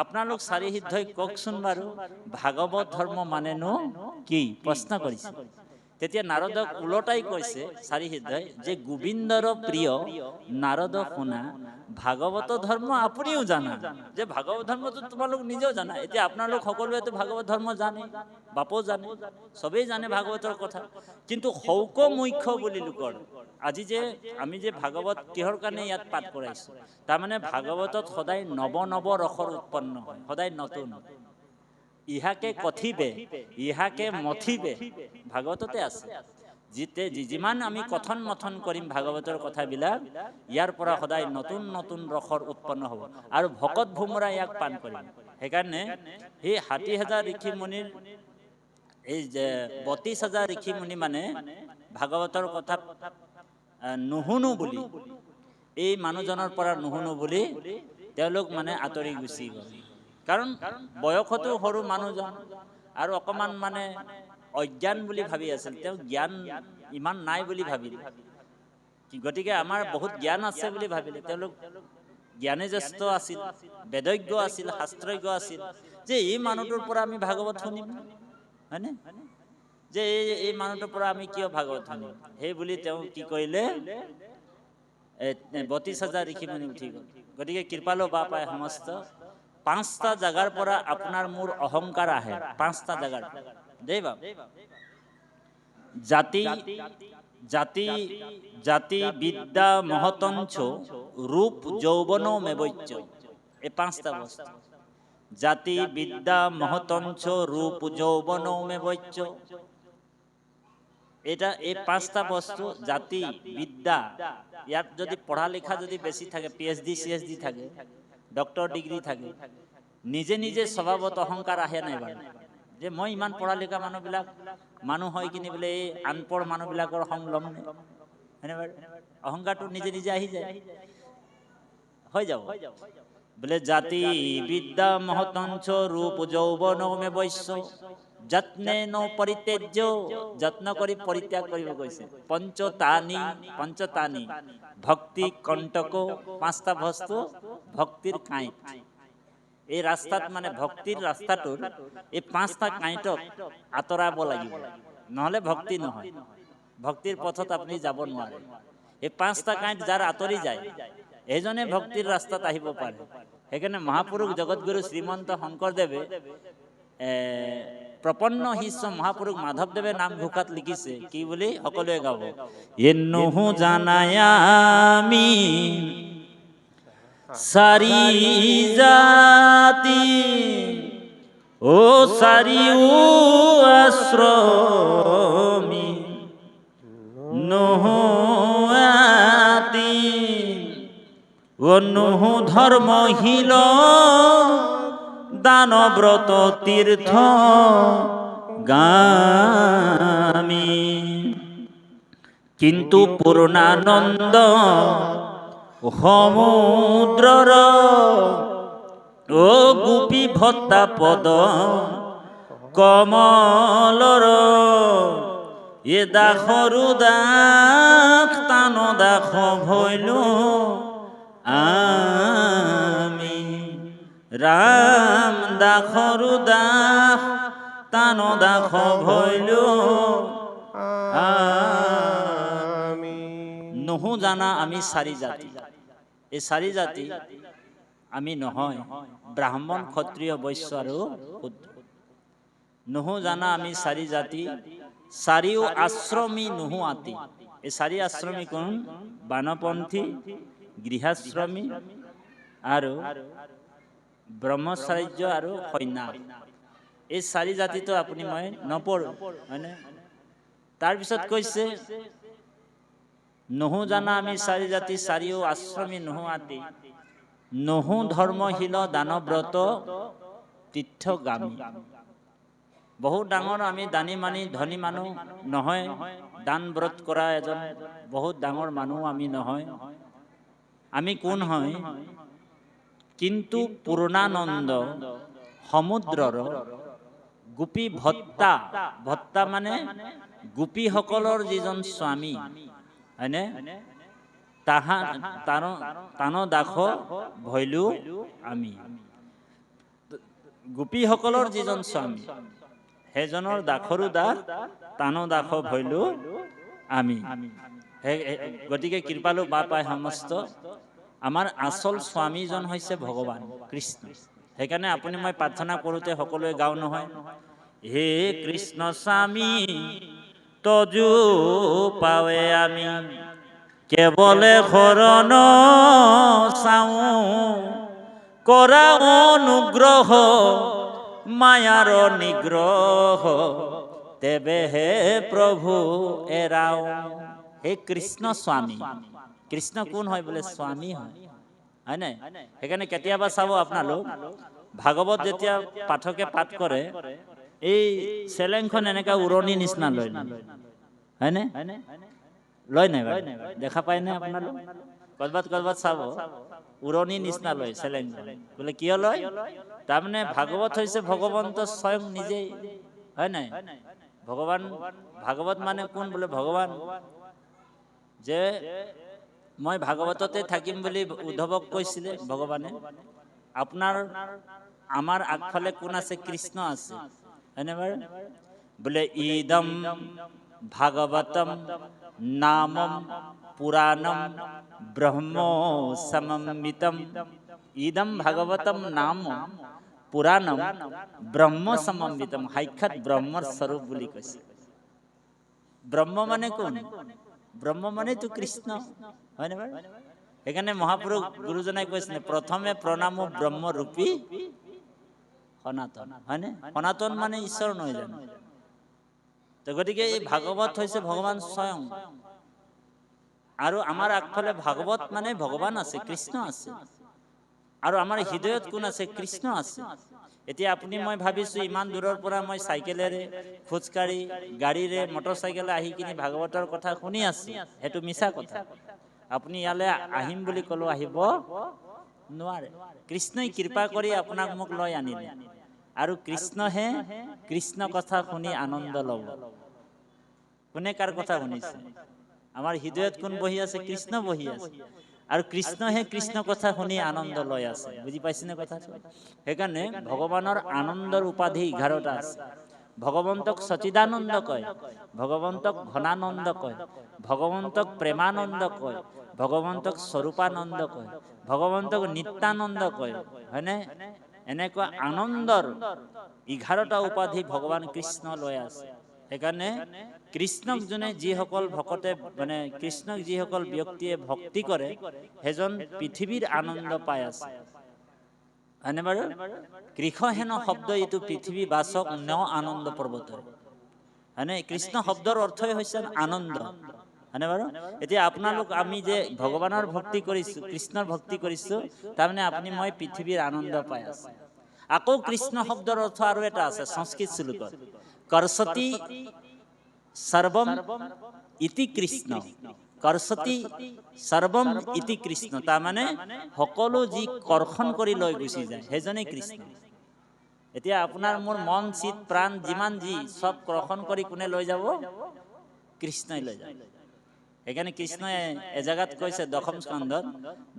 আপোনালোক চাৰি সিদ্ধই কওকচোন বাৰু, ভাগৱত ধৰ্ম মানেনো কি? প্ৰশ্ন কৰিছে। তেতিয়া নাৰদক ওলটাই কৈছে চাৰি সিদ্ধই, যে গোবিন্দৰ প্ৰিয় নাৰদ শুনা, ভাগৱত ধৰ্ম আপুনিও জানা। যে ভাগৱত ধৰ্মটো তোমালোক নিজেও জানা। এতিয়া আপোনালোক সকলোৱেতো ভাগৱত ধৰ্ম জানে, বাপো জানে, চবেই জানে ভাগৱতৰ কথা। কিন্তু শৌক মুখ্য বুলি লোকৰ, আজি যে আমি যে ভাগৱত কিহৰ কাৰণে ইয়াত পাঠ কৰাইছো, তাৰমানে ভাগৱতত সদায় নৱ নৱ ৰসৰ উৎপন্ন হয়, সদায় নতুন। ইহাকে কথিবে, ইহাকে মথিবে, ভাগৱততে আছে। যিমান আমি কথন মথন কৰিম ভাগৱতৰ কথাবিলাক, ইয়াৰ পৰা সদায় নতুন নতুন ৰসৰ উৎপন্ন হ'ব আৰু ভকত ভোমৰা ইয়াক পান কৰিম। সেইকাৰণে সেই ৬০,০০০ ঋষি মুনিৰ এই যে ৩২,০০০ ঋষি মুনি মানে ভাগৱতৰ কথা নুশুনো বুলি, এই মানুহজনৰ পৰা নুশুনো বুলি তেওঁলোক মানে আঁতৰি গুচি গ'ল। কাৰণ বয়সতো সৰু মানুহজন আৰু অকমান মানে অজ্ঞান বুলি ভাবি আছিল, তেওঁ জ্ঞান ইমান নাই বুলি ভাবিলে। গতিকে আমাৰ বহুত জ্ঞান আছে বুলি ভাবিলে। তেওঁলোক জ্ঞানে জ্যেষ্ঠ আছিল, বেদজ্ঞ আছিল, শাস্ত্ৰজ্ঞ আছিল, যে এই মানুহটোৰ পৰা আমি ভাগৱত শুনিম, হয়নে? যে এই মানুহটোৰ পৰা আমি কিয় ভাগৱত শুনিম? সেই বুলি তেওঁ কি কৰিলে, ৩২,০০০ ঋষি মুনি উঠি গ'ল। গতিকে কৃপালু বাপাই সমস্ত ৫টা জাগাৰ পৰা আপোনাৰ মোৰ অহংকাৰ আহে, ৫টা জাগাৰ দেই বাপ। জাতি জাতি জাতি বিদ্যা মহতঞ্চ রূপ যৌবন মেবৈচ্য, এই ৫টা বস্তু। জাতি বিদ্যা মহতঞ্চ রূপ যৌবন মেবৈচ্য, এটা এই ৫টা বস্তু। জাতি বিদ্যা, ইয়াত যদি পঢ়া লিখা যদি বেছি থাকে, PhD ChD থাকে, ডক্টৰ ডিগ্ৰী থাকে, নিজে নিজে স্বভাৱত অহংকাৰ আহে নাই বাৰু? যে মই ইমান পঢ়া লিখা মানুহ হৈ কিনি বোলে এই আনপঢ় মানুহবিলাকৰ সং ল'ম নে? হয়নে বাৰু? অহংকাৰটো নিজে নিজে আহি যায়, হৈ যাব বোলে। জাতি বিদ্যা মহতঞ্চ ৰূপ যৌবন মেবৈচ্য, যত্নে ন পৰিত্যাজ্য, যত্ন কৰি পৰিত্যাগ কৰিব কৈছে। পঞ্চতানি ভক্তি কণ্টক, ৫টা বস্তু ভক্তিৰ কাঁইট। এই ৰাস্তাত মানে ভক্তিৰ ৰাস্তাটোৰ এই ৫টা কাঁইটক আঁতৰাব লাগিব, নহ'লে ভক্তি নহয়। ভক্তিৰ পথত আপুনি যাব নোৱাৰে। এই ৫টা কাঁইট যাৰ আঁতৰি যায়, এইজনে ভক্তিৰ ৰাস্তাত আহিব পাৰে। সেইকাৰণে মহাপুৰুষ জগতগুৰু শ্ৰীমন্ত শংকৰদেৱে প্ৰপন্ন শিষ্য মহাপুৰুষ মাধৱদেৱে নামঘোষাত লিখিছে কি বুলি, সকলোৱে গাব। এন্নহু জানায়ামি সারি জাতি ও সারি ও আশ্রমি নহয়াতি ও নহু ধর্মহীল দানব্রত তীর্থ গামী, কিন্তু পূর্ণানন্দ সমুদ্রর ও গোপী ভত্তা পদ কমলৰ এ দাসৰু দাস তান দাস ভৈলো আমি ৰাম দাসৰু দাস তান দাস ভৈলো আমি নহো জানা আমি চাৰি জাতি। এই চাৰি জাতি আমি নহয়, ব্ৰাহ্মণ ক্ষত্ৰিয় বৈশ্য আৰু শূদ্ৰ। নহো জানা আমি চাৰি জাতি, চাৰিও আশ্ৰমী নহো আতি। এই চাৰি আশ্ৰমী কোন? বানপন্থী, গৃহাশ্ৰমী আৰু ব্ৰহ্মচাৰ্য আৰু সন্ন্যাস। এই চাৰি জাতিটো আপুনি মই নপঢ়ো, হয়নে? তাৰপিছত কৈছে নহো জানা আমি চাৰি জাতি, চাৰিও আশ্ৰমী নহো আতি, নহো ধৰ্মশীল দানব্ৰত তীৰ্থগামী। বহুত ডাঙৰ আমি দানী মানি ধনী মানুহ নহয়, দান ব্ৰত কৰা এজন বহুত ডাঙৰ মানুহ আমি নহয়। আমি কোন হয়? কিন্তু পূৰ্ণানন্দ সমুদ্ৰৰ গোপী ভট্টা, ভট্টা মানে গোপীসকলৰ যিজন স্বামী, হয়নে? তান দাস ভৈলো আমি। গোপীসকলৰ যিজন স্বামী, সেইজনৰ দাসৰো দাস, তান দাস ভৈলো আমি। গতিকে কৃপালু বাপাই সমস্ত আমাৰ আচল স্বামীজন হৈছে ভগৱান কৃষ্ণ। সেইকাৰণে আপুনি মই প্ৰাৰ্থনা কৰোঁতে সকলোৱে গাওঁ নহয়, হে কৃষ্ণ স্বামী তজু পাৱে আমি, কেৱলে শৰণ চাওঁ, কৰা অনুগ্ৰহ মায়াৰ নিগ্ৰহ, তেবেহে প্ৰভু এৰাও। হে কৃষ্ণ স্বামী। কৃষ্ণ কোন হয় বোলে? স্বামী হয়, হয় নাই? সেইকাৰণে কেতিয়াবা চাব আপোনালোক ভাগৱত যেতিয়া পাঠকে পাঠ কৰে, এই চেলেংখন এনেকা উৰণি নিচিনা লয়, হয়নে? লয় নাই বাৰু? দেখা পায় নে আপোনালোক? কৰবাত কৰবাত চাব উৰণি নিচিনা লয় চেলেংখন। বোলে কিয় লয়? তাৰমানে ভাগৱত হৈছে ভগৱন্ত স্বয়ং নিজেই, হয় নাই? ভগৱান, ভাগৱত মানে কোন বোলে? ভগৱান। যে মই ভাগৱততে থাকিম বুলি উদ্ধৱক কৈছিলে ভগৱানে। আপোনাৰ আমাৰ আগফালে কোন আছে? কৃষ্ণ আছে, হয়নে বাৰু? বোলে ইদম ভাগৱতম নামম পুৰাণম ব্ৰহ্ম সমন্বিতম। ইদম ভাগৱতম নাম পুৰাণম ব্ৰহ্ম সমন্বিতম। সাক্ষাৎ ব্ৰহ্মৰ স্বৰূপ বুলি কৈছে। ব্ৰহ্ম মানে কোন? ব্ৰহ্ম মানেতো কৃষ্ণ, হয়নে বাৰু? সেইকাৰণে মহাপুৰুষ গুৰুজনাই কৈছিলে প্ৰথমে প্ৰণামো ব্ৰহ্মৰূপী সনাতন, হয়নে? সনাতন মানে ঈশ্বৰ নহয় জানো? তো গতিকে এই ভাগৱত হৈছে ভগৱান স্বয়ং। আৰু আমাৰ আগফালে ভাগৱত মানে ভগৱান আছে, কৃষ্ণ আছে। আৰু আমাৰ হৃদয়ত কোন আছে? কৃষ্ণ আছে। এতিয়া আপুনি মই ভাবিছো ইমান দূৰৰ পৰা মই চাইকেলেৰে, খোজকাঢ়ি, গাড়ীৰে, মটৰ চাইকেলে আহি কিনি ভাগৱতৰ কথা শুনি আছো, সেইটো মিছা কথা। আপুনি ইয়ালৈ আহিম বুলি ক'লেও আহিব নোৱাৰে। কৃষ্ণই কৃপা কৰি আপোনাক মোক লৈ আনিলে, আৰু কৃষ্ণহে কৃষ্ণ কথা শুনি আনন্দ ল'ব। কোনে কাৰ কথা শুনিছে? আমাৰ হৃদয়ত কোন বহি আছে? কৃষ্ণ বহি আছে। আৰু কৃষ্ণহে কৃষ্ণ কথা শুনি আনন্দ লৈ আছে। বুজি পাইছেনে কথাটো? সেইকাৰণে ভগৱানৰ আনন্দৰ উপাধি 11টা আছে। ভগৱন্তক সচিদানন্দ কয়, ভগৱন্তক ঘনানন্দ কয়, ভগৱন্তক প্ৰেমানন্দ কয়, ভগৱন্তক স্বৰূপানন্দ কয়, ভগৱন্তক নিত্যানন্দ কয়, হয়নে? এনেকুৱা আনন্দৰ 11টা উপাধি ভগৱান কৃষ্ণ লৈ আছে। সেইকাৰণে কৃষ্ণক যোনে যিসকল ভকতে মানে কৃষ্ণক যিসকল ব্যক্তিয়ে ভক্তি কৰে, সেইজন পৃথিৱীৰ আনন্দ পাই আছে, হয়নে বাৰু? কৃষ্ণ শব্দ এইটো পৃথিৱী বাচক ন আনন্দ পৰ্বত, হয়নে? কৃষ্ণ শব্দৰ অৰ্থই হৈছে আনন্দ, হয়নে বাৰু? এতিয়া আপোনালোক আমি যে ভগৱানৰ ভক্তি কৰিছো, কৃষ্ণৰ ভক্তি কৰিছো, তাৰমানে আপুনি মই পৃথিৱীৰ আনন্দ পাই আছো। আকৌ কৃষ্ণ শব্দৰ অৰ্থ আৰু এটা আছে সংস্কৃত শ্লোকত, কৰসতি সৰ্বম ইতি কৃষ্ণ। কৰসতি সৰ্বম ইতি কৃষ্ণ, তাৰমানে সকলো যি কৰ্ষণ কৰি লৈ গুচি যায় সেইজনেই কৃষ্ণ। এতিয়া আপোনাৰ মোৰ মন চিত প্ৰাণ যিমান যি সব গ্ৰহণ কৰি কোনে লৈ যাব? কৃষ্ণই লৈ যাব। সেইকাৰণে কৃষ্ণই এজেগাত কৈছে দশম স্কন্ধত,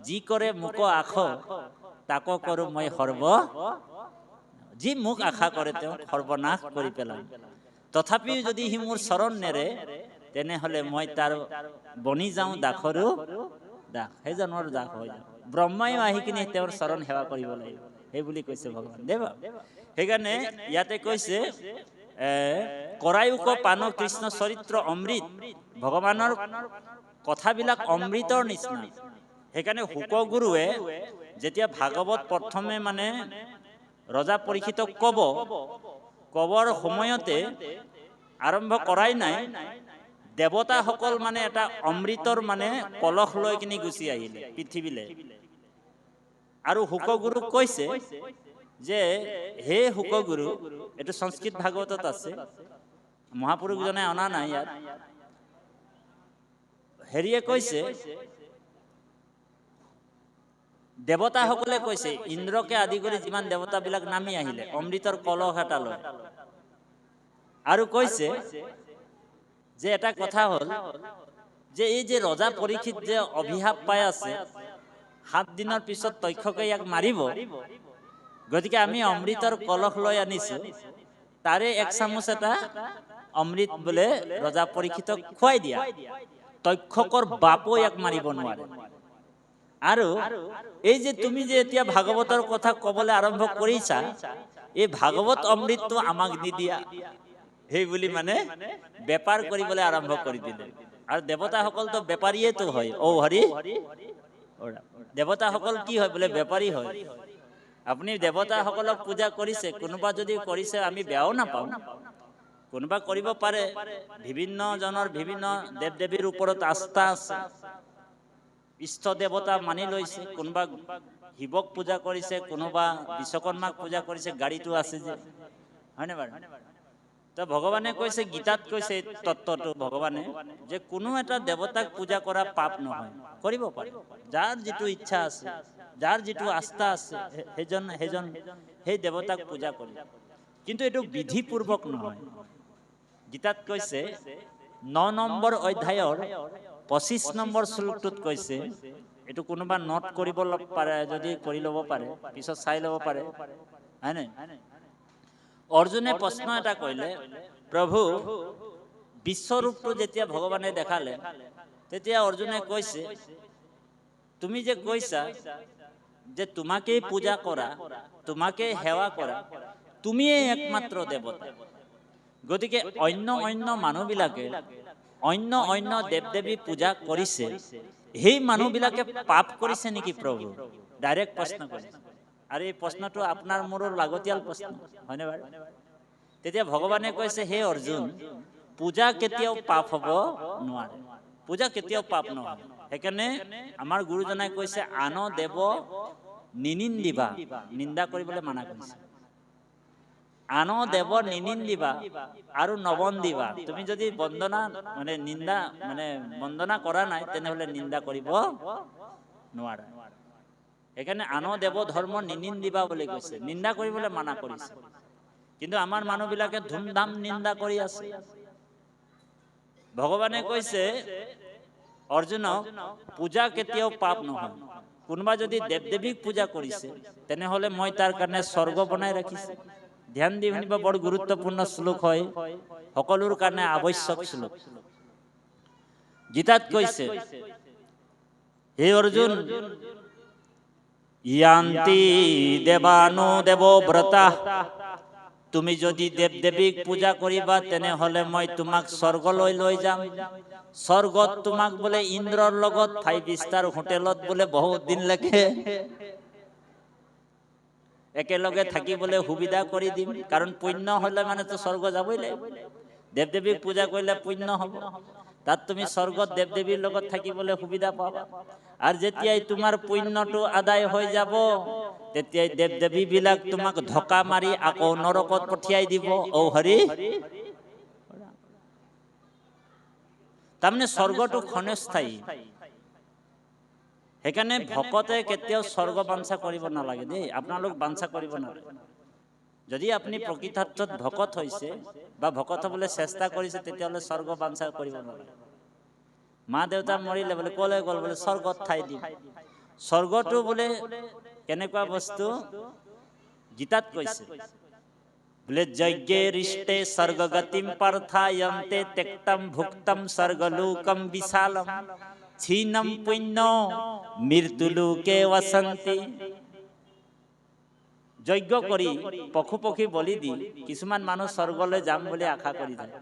যি কৰে মোক আশ তাকো কৰো মই সৰ্ব, যি মোক আশা কৰে তেওঁ সৰ্বনাশ কৰি পেলাম। তথাপিও যদি সি মোৰ চৰণ নেৰে তেনেহলে মই তাৰ বনি যাওঁ দাসৰো দাস, সেইজনৰ দাস হৈ যাওঁ। ব্ৰহ্মায়ো আহি কিনে তেওঁৰ চৰণ সেৱা কৰিব লাগিব, সেই বুলি কৈছে ভগৱান দেৱ। সেইকাৰণে ইয়াতে কৈছে কৰায়ুক পান কৃষ্ণ চৰিত্ৰ অমৃত, ভগৱানৰ কথাবিলাক অমৃতৰ নিচিনা। সেইকাৰণে শুকগুৰুৱে যেতিয়া ভাগৱত প্ৰথমে মানে ৰজা পৰীক্ষিতক কবৰ সময়তে আৰম্ভ কৰাই নাই, দেৱতাসকল মানে এটা অমৃতৰ মানে কলহ লৈ কিনি গুচি আহিলে পৃথিৱীলৈ। আৰু শুকগুৰুক কৈছে যে হে শুকগুৰু, এইটো সংস্কৃত ভাগৱতত আছে, মহাপুৰুষজনে অনা নাই ইয়াত। হেৰিয়ে কৈছে, দেৱতাসকলে কৈছে, ইন্দ্ৰকে আদি কৰি যিমান দেৱতাবিলাক নামি আহিলে অমৃতৰ কলহ এটা লৈ, আৰু কৈছে যে এটা কথা হ'ল যে এই যে ৰজা পৰীক্ষিত যে অভিশাপ পাই আছে, 7 দিনৰ পিছত তক্ষকে ইয়াক মাৰিব, গতিকে আমি অমৃতৰ কলহ লৈ আনিছো, তাৰে 1 চামুচ এটা অমৃত বোলে ৰজা পৰীক্ষিতক খুৱাই দিয়া, তক্ষকৰ বাপো ইয়াক মাৰিব নোৱাৰে। আৰু এই যে তুমি যে এতিয়া ভাগৱতৰ কথা কবলৈ আৰম্ভ কৰিছা, এই ভাগৱত অমৃতটো আমাক নিদিয়া, সেই বুলি মানে বেপাৰ কৰিবলৈ আৰম্ভ কৰি দিলে। আৰু দেৱতাসকলতো বেপাৰীয়েতো হয়, ঔ হৰি, দেৱতাসকল কি হয় বোলে? বেপাৰী হয়। আপুনি দেৱতাসকলক পূজা কৰিছে, কোনোবা যদি কৰিছে আমি বেয়াও নাপাওঁ, কোনোবা কৰিব পাৰে, বিভিন্ন জনৰ বিভিন্ন দেৱ দেৱীৰ ওপৰত আস্থা আছে, ইষ্ট দেৱতা মানি লৈছে, কোনোবা শিৱক পূজা কৰিছে, কোনোবা বিশ্বকৰ্মাক পূজা কৰিছে, গাড়ীটো আছে যে, হয়নে বাৰু? তো ভগৱানে কৈছে, গীতাত কৈছে তত্ত্বটো ভগৱানে, যে কোনো এটা দেৱতাক পূজা কৰা পাপ নহয়, কৰিব পাৰে, যাৰ যিটো ইচ্ছা আছে, যাৰ যিটো আস্থা আছে, সেইজন সেই দেৱতাক পূজা কৰে, কিন্তু এইটো বিধিপূৰ্বক নহয়। গীতাত কৈছে 9 নম্বৰ অধ্যায়ৰ 25 নম্বৰ শ্লোকটোত কৈছে, এইটো কোনোবা নোট কৰিব পাৰে যদি কৰি ল'ব পাৰে, পিছত চাই ল'ব পাৰে, হয়নে? অৰ্জুনে প্ৰশ্ন এটা কৰিলে, প্ৰভু বিশ্বৰূপটো যেতিয়া ভগৱানে দেখালে, তেতিয়া অৰ্জুনে কৈছে, তুমি যে কৈছা যে তোমাকেই পূজা কৰা, তোমাকেই সেৱা কৰা, তুমিয়ে একমাত্ৰ দেৱতা, গতিকে অন্য মানুহবিলাকে অন্য দেৱ দেৱী পূজা কৰিছে, সেই মানুহবিলাকে পাপ কৰিছে নেকি প্ৰভু? ডাইৰেক্ট প্ৰশ্ন কৰিছে। আৰু এই প্ৰশ্নটো আপোনাৰ মোৰো লাগতিয়াল প্ৰশ্ন, হয়নে বাৰু? তেতিয়া ভগৱানে কৈছে, হে অৰ্জুন, পূজা কেতিয়াও পাপ হ'ব নোৱাৰে, পূজা কেতিয়াও পাপ নহয়। সেইকাৰণে আমাৰ গুৰুজনাই কৈছে, আন দেৱ নিনিন্দিবা, নিন্দা কৰিবলৈ মানা কৰিছে। আন দেৱ নিনিন্দিবা আৰু নবন্দিবা, তুমি যদি বন্দনা মানে নিন্দা মানে বন্দনা কৰা নাই, তেনেহলে নিন্দা কৰিব নোৱাৰা। সেইকাৰণে আন দেৱ ধৰ্ম নিনিন্দিবা বুলি কৈছে, নিন্দা কৰিবলৈ মানা কৰিছে। কিন্তু আমাৰ মানুহবিলাকে ধুমধাম নিন্দা কৰি আছে। ভগৱানে কৈছে অৰ্জুনক, পূজা কেতিয়াও পাপ নহয়, কোনোবা যদি দেৱ দেৱীক পূজা কৰিছে, তেনেহলে মই তাৰ কাৰণে স্বৰ্গ বনাই ৰাখিছো। ধ্যান দি শুনিব, বৰ গুৰুত্বপূৰ্ণ শ্লোক হয়, সকলোৰ কাৰণে আৱশ্যক শ্লোক। গীতাত কৈছে, হে অৰ্জুন, ইয়ান্তি দেৱানো দেৱব্ৰতা, তুমি যদি দেৱ দেৱীক পূজা কৰিবা, তেনেহলে মই তোমাক স্বৰ্গলৈ লৈ যাম। স্বৰ্গত তোমাক বোলে ইন্দ্ৰৰ লগত 5 ষ্টাৰ হোটেলত বোলে বহুত দিনলৈকে একেলগে থাকিবলৈ সুবিধা কৰি দিম, কাৰণ পুণ্য হলে মানে তো স্বৰ্গ যাবই লাগিব। দেৱ দেৱীক পূজা কৰিলে পুণ্য হ'ব, তাত তুমি স্বৰ্গত দেৱ দেৱীৰ লগত থাকিবলৈ সুবিধা পাবা। আৰু যেতিয়াই তোমাৰ পুণ্যটো আদায় হৈ যাব, তেতিয়াই দেৱ দেৱী বিলাক তোমাক ধক্কা মাৰি আকৌ নৰকত পঠিয়াই দিব। ঔ হৰি, তাৰমানে স্বৰ্গটো ক্ষণস্থায়ী। সেইকাৰণে ভকতে কেতিয়াও স্বৰ্গ বাঞ্ছা কৰিব নালাগে দেই, আপোনালোক বাঞ্ছা কৰিব নালাগে। যদি আপুনি প্ৰকৃতাৰ্থত ভকত হৈছে বা ভকত হ'বলৈ চেষ্টা কৰিছে তেতিয়াহ'লে স্বৰ্গ বাঞ্ছা কৰিব নালাগে। মা দেউতা মৰিলে বোলে ক'লৈ গ'ল, বোলে স্বৰ্গত ঠাই দিম। স্বৰ্গটো বোলে কেনেকুৱা বস্তু গীতাত কৈছে, বোলে যজ্ঞে ৰিষ্টে স্বৰ্গগতিম পাৰ্থয়ন্তে তেক্তম ভুক্তম স্বৰ্গলোকম বিশালম ক্ষীণম পুণ্য মৃত্যুলোকে বসন্তি। যজ্ঞ কৰি পশু পক্ষী বলি দি কিছুমান মানুহ স্বৰ্গলৈ যাম বুলি আশা কৰি যায়,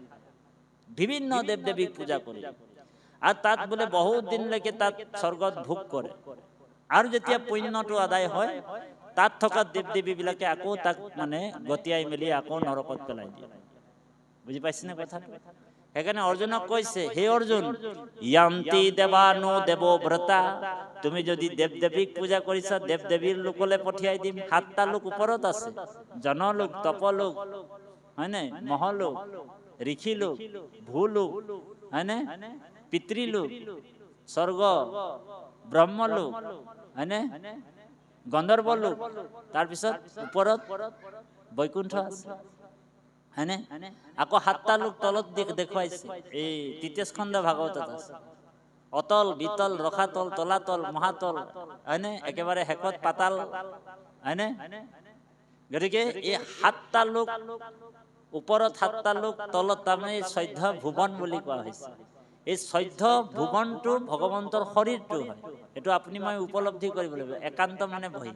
বিভিন্ন দেৱ দেৱীক পূজা কৰি, আৰু তাত বোলে বহুত দিনলৈকে তাত স্বৰ্গত ভোগ কৰে। আৰু যেতিয়া পুণ্যটো আদায় হয়, তাত থকা দেৱ দেৱীবিলাকে আকৌ তাক মানে গতিয়াই মেলি আকৌ নৰকত পেলাই দিয়ে। বুজি পাইছেনে কথাটো? সেইকাৰণে অৰ্জুনক কৈছে, হে অৰ্জুন, য়ান্তি দেৱানো দেৱব্ৰতা, তুমি যদি দেৱ দেৱীক পূজা কৰিছা দেৱ দেৱীৰ লোকলৈ পঠিয়াই দিম। 7টা লোক ওপৰত আছে, জনলোক, তপলোক, হয়নে, মহলোক, ঋষিলোক, ভূলোক, হয়নে, পিতৃলোক, স্বৰ্গ, ব্ৰহ্মলোক, হয়নে, গন্ধৰ্বলোক, তাৰপিছত ওপৰত বৈকুণ্ঠ আছে, হয়নে। আকৌ 7টা লোক তলত দেখুৱাইছে, এই ৩৩ খণ্ড ভাগৱতত আছে। অতল, বিতল, ৰসাতল, তলাতল, মহাতল, হয়নে, একেবাৰে শেষত পাতাল, হয়নে। গতিকে এই 7টা লোক ওপৰত, 7টা লোক তলত, তাৰমানে 14 ভুৱন বুলি কোৱা হৈছে। এই 14 ভুৱনটো ভগৱন্তৰ শৰীৰটো হয়। এইটো আপুনি মই উপলব্ধি কৰিব লাগিব একান্ত মানে বহি।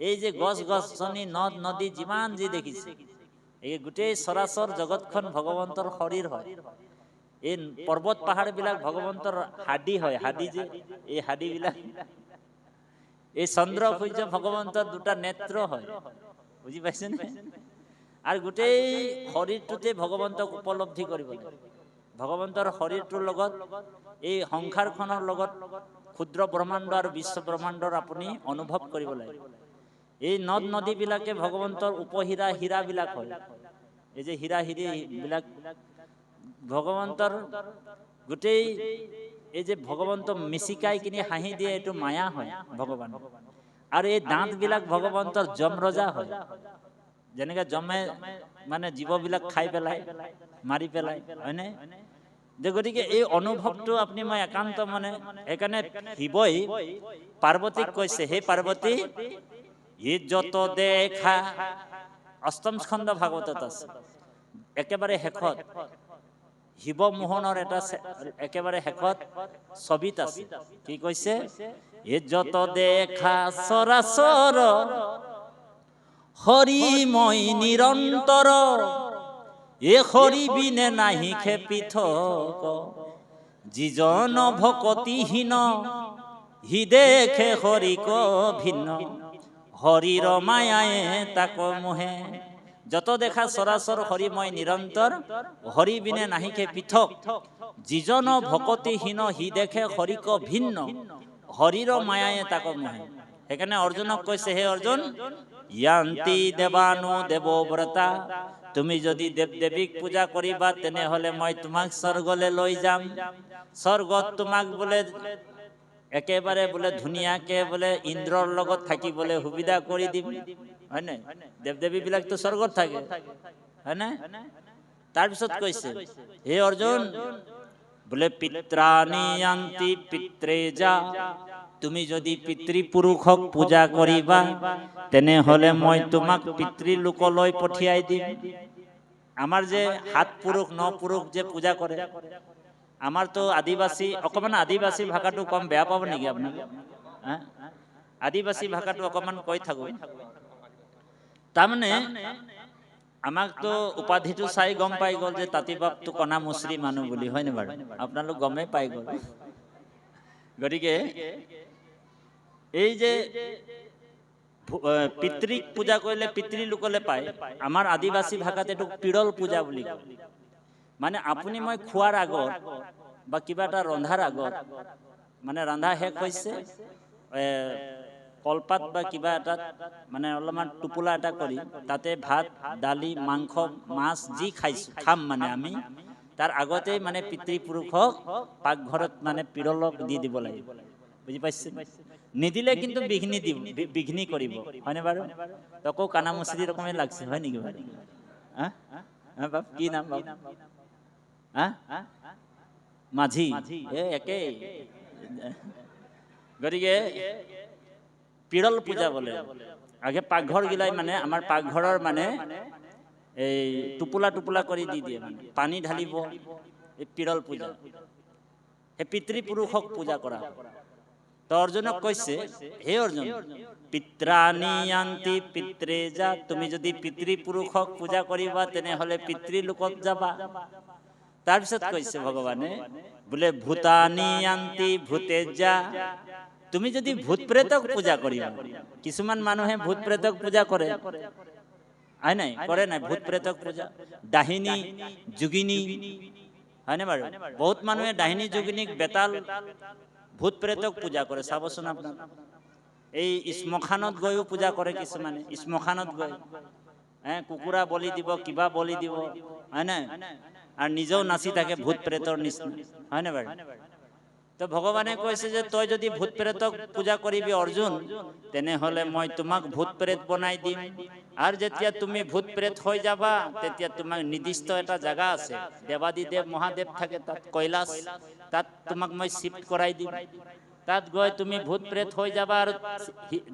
এই যে গছ গছনি, নদ নদী, যিমান যি দেখিছে, এই গোটেই চৰাচৰ জগতখন ভগৱন্তৰ শৰীৰ হয়। এই পৰ্বত পাহাৰ বিলাক ভগৱন্তৰ হাডি হয়, হাডি যে, এই হাডি বিলাক, এই চন্দ্ৰ সূৰ্য ভগৱন্তৰ 2টা নেত্ৰ হয়। বুজি পাইছেনে? আৰু গোটেই শৰীৰটোতে ভগৱন্তক উপলব্ধি কৰিব লাগে। ভগৱন্তৰ শৰীৰটোৰ লগত এই সংসাৰখনৰ লগত ক্ষুদ্ৰ ব্ৰহ্মাণ্ড আৰু বিশ্ব ব্ৰহ্মাণ্ডৰ আপুনি অনুভৱ কৰিব লাগে। এই নদ নদীবিলাকে ভগৱন্তৰ উপহীৰা হীৰাবিলাক হয়। এই যে হীৰা হিৰি বিলাক ভগৱন্তৰ গোটেই, এই যে ভগৱন্ত মিচিকাই কিনি হাঁহি দিয়ে, এইটো মায়া হয় ভগৱান। আৰু এই দাঁতবিলাক ভগৱন্তৰ যমৰজা হয়। যেনেকে যমে মানে জীৱবিলাক খাই পেলাই, মাৰি পেলাই, হয়নে। যে গতিকে এই অনুভৱটো আপুনি মই একান্ত মানে, সেইকাৰণে শিৱই পাৰ্বতীক কৈছে, হে পাৰ্বতী, ই যত দেখা, 8ম স্কন্ধ ভাগৱতত আছে, একেবাৰে শেষত শিৱ মোহনৰ এটা একেবাৰে শেষত ছবিত আছে। কি কৈছে? ই যত দেখা চৰাচৰ হৰি মই নিৰন্তৰ, এ হৰি বিনে নাহি খে পৃথক, যিজন ভকতিহীন হি দেখে হৰিক ভিন্ন, হৰিৰ মায়ায়ে তাক মোহে। যত দেখা চৰাচৰ হৰি মই নিৰন্তৰ, হৰি বিনে নাহিকে পৃথক, যিজন ভকতিহীন হি দেখে হৰিক ভিন্ন, হৰিৰ মায়ায়ে তাক মোহে। সেইকাৰণে অৰ্জুনক কৈছে, হে অৰ্জুন, য়ান্তি দেৱানো দেৱব্ৰতা, তুমি যদি দেৱ দেৱীক পূজা কৰিবা তেনেহলে মই তোমাক স্বৰ্গলৈ লৈ যাম। স্বৰ্গত তোমাক বোলে একেবাৰে বোলে ধুনীয়াকে বোলে ইন্দ্ৰৰ লগত থাকিবলৈ সুবিধা কৰি দিম, হয় নাই। দেৱ দেৱী বিলাকতো স্বৰ্গত থাকে, হয় নাই। তাৰপিছত কৈছে, হে অৰ্জুন, বোলে পিত্ৰাণি য়ান্তি পিত্ৰেজা, তুমি যদি পিতৃপুৰুষক পূজা কৰিবা তেনেহলে মই তোমাক পিতৃলোকলৈ পঠিয়াই দিম। আমাৰ যে 7 পুৰুষ 9 পুৰুষ যে পূজা কৰে, আমাৰতো আদিবাসী, অকমান আদিবাসী ভাষাটো কম বেয়া পাব নেকি আপোনালোকে? আদিবাসী ভাষাটো অকমান কৈ থাকো। তাৰমানে আমাকতো উপাধিটো চাই গম পাই গ'ল যে তাঁতিবাপটো কণা মুচৰি মানুহ বুলি, হয় নে বাৰু? আপোনালোক গমেই পাই গ'ল। গতিকে এই যে পিতৃক পূজা কৰিলে পিতৃলোকলে পায়, আমাৰ আদিবাসী ভাষাত এইটো পিৰল পূজা বুলি কয়। মানে আপুনি মই খোৱাৰ আগত বা কিবা এটা ৰন্ধাৰ আগত, মানে ৰন্ধা শেষ হৈছে, কলপাত বা কিবা এটাত মানে অলপমান টোপোলা এটা কৰি তাতে ভাত, দালি, মাংস, মাছ যি খাম মানে আমি, তাৰ আগতেই মানে পিতৃপুৰুষক পাকঘৰত মানে পিৰলক দি দিব লাগিব। বুজি পাইছে? নিদিলে কিন্তু বিঘ্নি কৰিব, হয়নে বাৰু? তকৌ কানামুচৰি ৰকমে লাগছে, হয় নেকি বাৰু? বাপ কি নাম বাপ? মাঝি, একেই। গতিকে পিৰল পূজা বোলে। আগে পাকঘৰ গিলাই মানে আমাৰ পাকঘৰৰ মানে এই টোপোলা টোপোলা কৰি দি দিয়ে, মানে পানী ঢালিব, এই পিৰল পূজা। সেই পিতৃপুৰুষক পূজা কৰা। তো অৰ্জুনক কৈছে, হে অৰ্জুন, পিত্ৰাণি য়ান্তি পিতৃ যা, তুমি যদি পিতৃপুৰুষক পূজা কৰিবা তেনেহলে পিতৃলোকত যাবা। তাৰপিছত কৈছে ভগৱানে বোলে ভূতানি য়ান্তি ভূতে যা, তুমি যদি ভূত প্ৰেতক পূজা কৰিবা। কিছুমান মানুহে ভূত প্ৰেতক পূজা কৰে, হয় নাই? কৰে নাই ভূত প্ৰেতক পূজা? ডাহিনী যোগিনী, হয়নে বাৰু? বহুত মানুহে ডাহিনী যোগিনীক বেতাল ভূত প্ৰেতক পূজা কৰে, চাবচোন আপোনাক। এই শ্মশানত গৈও পূজা কৰে কিছুমানে, শ্মশানত গৈ কুকুৰা বলি দিব, কিবা বলি দিব, হয় নাই? আৰু নিজেও নাচি থাকে ভূত প্ৰেতৰ নিচিনা, হয়নে বাৰু? তো ভগৱানে কৈছে যে তই যদি ভূত প্ৰেতক পূজা কৰিবি অৰ্জুন, তেনেহলে মই তোমাক ভূত প্ৰেত বনাই দিম। আৰু যেতিয়া তুমি ভূত প্ৰেত হৈ যাবা, তেতিয়া তোমাক নিৰ্দিষ্ট এটা জাগা আছে, দেৱাদিদেৱ মহাদেৱ থাকে তাত, কৈলাশ, তাত তোমাক মই শিফ্ট কৰাই দিম। তাত গৈ তুমি ভূত প্ৰেত হৈ যাবা আৰু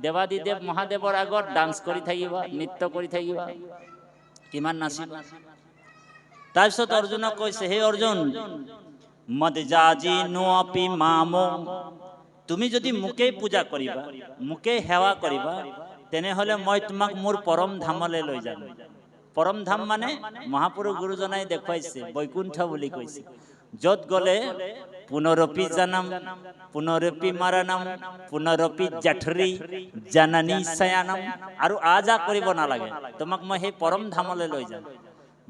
দেৱাদিদেৱ মহাদেৱৰ আগত ডান্স কৰি থাকিবা, নৃত্য কৰি থাকিবা, কিমান নাচিবা। তাৰপিছত অৰ্জুনক কৈছে, হে অৰ্জুন, মদজাজি নোপি মামো, তুমি যদি মোকেই পূজা কৰিবা, মোকেই সেৱা কৰিবা, তেনেহলে মই তোমাক মোৰ পৰম ধামলৈ লৈ যাম। পৰম ধাম মানে মহাপুৰুষ গুৰুজনাই দেখুৱাইছে, বৈকুণ্ঠ বুলি কৈছে। য'ত গ'লে পুনৰপি জনম, পুনৰপি মৰণম, পুনৰপি জঠৰি জননী শয়নম, আৰু আজা কৰিব নালাগে, তোমাক মই সেই পৰম ধামলৈ লৈ যাম।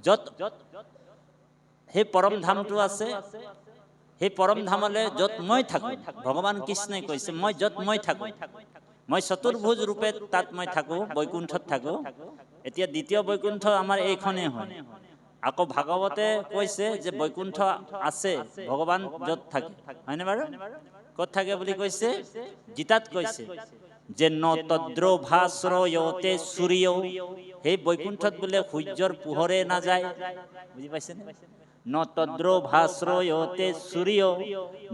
য'ত সেই পৰম ধামটো আছে, সেই পৰম ধামলৈ য'ত মই থাকো, ভগৱান কৃষ্ণই কৈছে মই য'ত মই থাকো, মই চতুৰ্ভুজ ৰূপে তাত মই থাকো, বৈকুণ্ঠত থাকো। এতিয়া দ্বিতীয় বৈকুণ্ঠ আমাৰ এইখনেই হয়। আকৌ ভাগৱতে কৈছে যে বৈকুণ্ঠ আছে, ভগৱান য'ত থাকে, হয়নে বাৰু? ক'ত থাকে বুলি কৈছে? গীতাত কৈছে যে ন তদ্ৰভাস্ৰয়তে সূৰ্য, সেই বৈকুণ্ঠত বোলে সূৰ্যৰ পোহৰে নাযায়, বুজি পাইছেনে? ন তদ্ৰভাস্ৰয়তে সূৰ্য,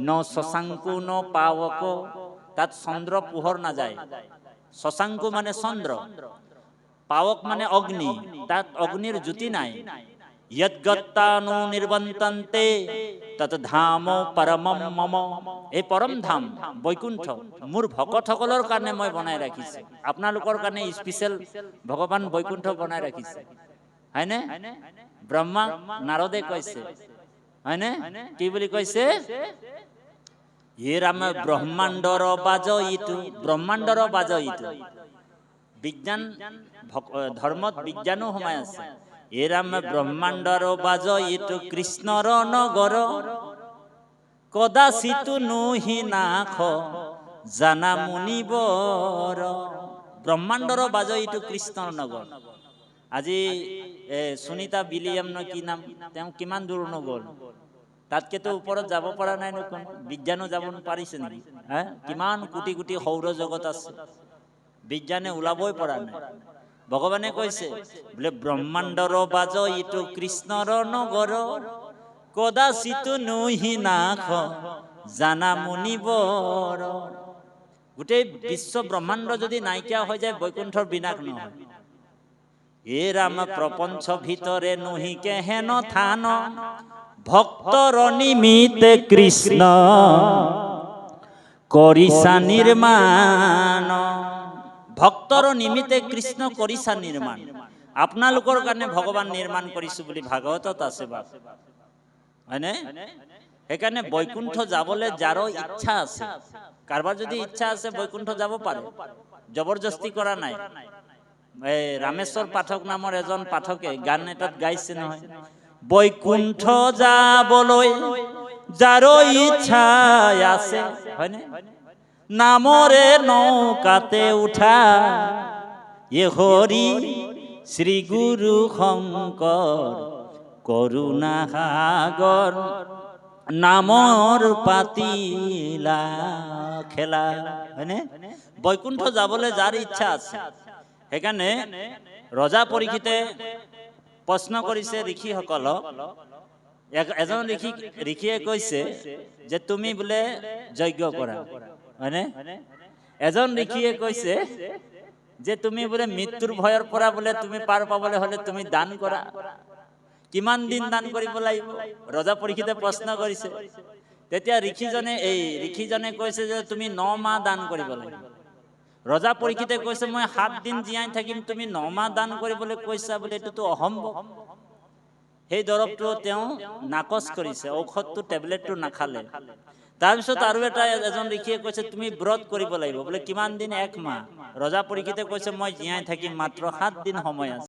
ন শশাংকু ন পাৱক, তাত চন্দ্ৰ পোহৰ নাযায়। শশাংকু মানে চন্দ্ৰ, পাৱক মানে অগ্নি, তাত অগ্নিৰ জ্যোতি নাই। যদ্গত্তানো নিৰ্বন্তন্তে তত ধাম পৰমম মম, এই পৰম ধাম বৈকুণ্ঠ মোৰ ভকতসকলৰ কাৰণে মই বনাই ৰাখিছো, আপোনালোকৰ কাৰণে স্পেচিয়েল ভগৱান বৈকুণ্ঠ বনাই ৰাখিছে, হয়নে? ব্ৰহ্মা নাৰদে কৈছে, হয়নে? কি বুলি কৈছে? হে ৰাম ব্ৰহ্মাণ্ডৰ বাজ ইটো, ব্ৰহ্মাণ্ডৰ বাজ ইটো। বিজ্ঞান ধৰ্মত বিজ্ঞানো সোমাই আছে। হে ৰাম ব্ৰহ্মাণ্ডৰ বাজ ইটো কৃষ্ণৰ নগৰ, কদাচিতো নোহি নাখ জানা মুনিবৰ। ব্ৰহ্মাণ্ডৰ বাজ ইটো কৃষ্ণৰ নগৰ। আজি সুনিতা বিলিয়াম ন কি নাম, তেওঁ কিমান দূৰ নগ'ল, তাতকেতো ওপৰত যাব পৰা নাই নো কোন? বিজ্ঞানো যাব পাৰিছে নেকি? কিমান কোটি কোটি সৌৰ জগত আছে, বিজ্ঞানে ওলাবই পৰা নাই। ভগৱানে কৈছে বোলে ব্ৰহ্মাণ্ডৰ বাজ ইটো কৃষ্ণৰ নগৰ, কদাচিতো নোহি নাখ জানা মুনিবৰ। গোটেই বিশ্ব ব্ৰহ্মাণ্ড যদি নাইকিয়া হৈ যায়, বৈকুণ্ঠৰ বিনাশ নহয়। এ ৰাম প্ৰপঞ্চ ভিতৰে নহিকে হেন থান, ভক্তৰ নিমিত্তে কৃষ্ণ কৰিছা নিৰ্মাণ। ভক্তৰ নিমিত্তে কৃষ্ণ কৰিছা নিৰ্মাণ, আপোনালোকৰ কাৰণে ভগৱান নিৰ্মাণ কৰিছো বুলি ভাগৱতত আছে বাপ, হয়নে? সেইকাৰণে বৈকুণ্ঠ যাবলৈ যাৰো ইচ্ছা আছে, কাৰোবাৰ যদি ইচ্ছা আছে বৈকুণ্ঠ যাব পাৰে, জবৰদস্তি কৰা নাই। এই ৰামেশ্বৰ পাঠক নামৰ এজন পাঠকে গান এটাত গাইছে নহয়, বৈকুণ্ঠ যাবলৈ যাৰো ইচ্ছা আছে, হয়নে? নামৰে নৌকাতে উঠা এ হৰি শ্ৰী গুৰু শংকৰ কৰুণা সাগৰ। নামৰ পাতিলা খেলা, হয়নে? বৈকুণ্ঠ যাবলৈ যাৰ ইচ্ছা আছে, সেইকাৰণে ৰজা পৰীক্ষিতে প্ৰশ্ন কৰিছে ঋষিসকলক। এজন ঋষিয়ে কৈছে যে তুমি বোলে যজ্ঞ কৰা, হয়নে? এজন ঋষিয়ে কৈছে যে তুমি বোলে মৃত্যুৰ ভয়ৰ পৰা বোলে তুমি পাৰ পাবলৈ হলে তুমি দান কৰা। কিমান দিন দান কৰিব লাগিব? ৰজা পৰীক্ষিতে প্ৰশ্ন কৰিছে। তেতিয়া ঋষিজনে কৈছে যে তুমি 9 মাহ দান কৰিব লাগিব। ৰজা পৰীক্ষিতে কৈছে মই 7 দিন জীয়াই থাকিম, তুমি 9 মাহ দান কৰিবলৈ কৈছা বোলে, এইটোতো অসম্ভৱ। সেই দৰৱটো তেওঁ নাকচ কৰিছে, ঔষধটো টেবলেটটো নাখালে। তাৰপিছত আৰু এজন ঋষিয়ে কৈছে তুমি ব্ৰত কৰিব লাগিব বোলে। কিমান দিন? 1 মাহ। ৰজা পৰীক্ষিতে কৈছে মই জীয়াই থাকিম, মাত্ৰ 7 দিন সময় আছে।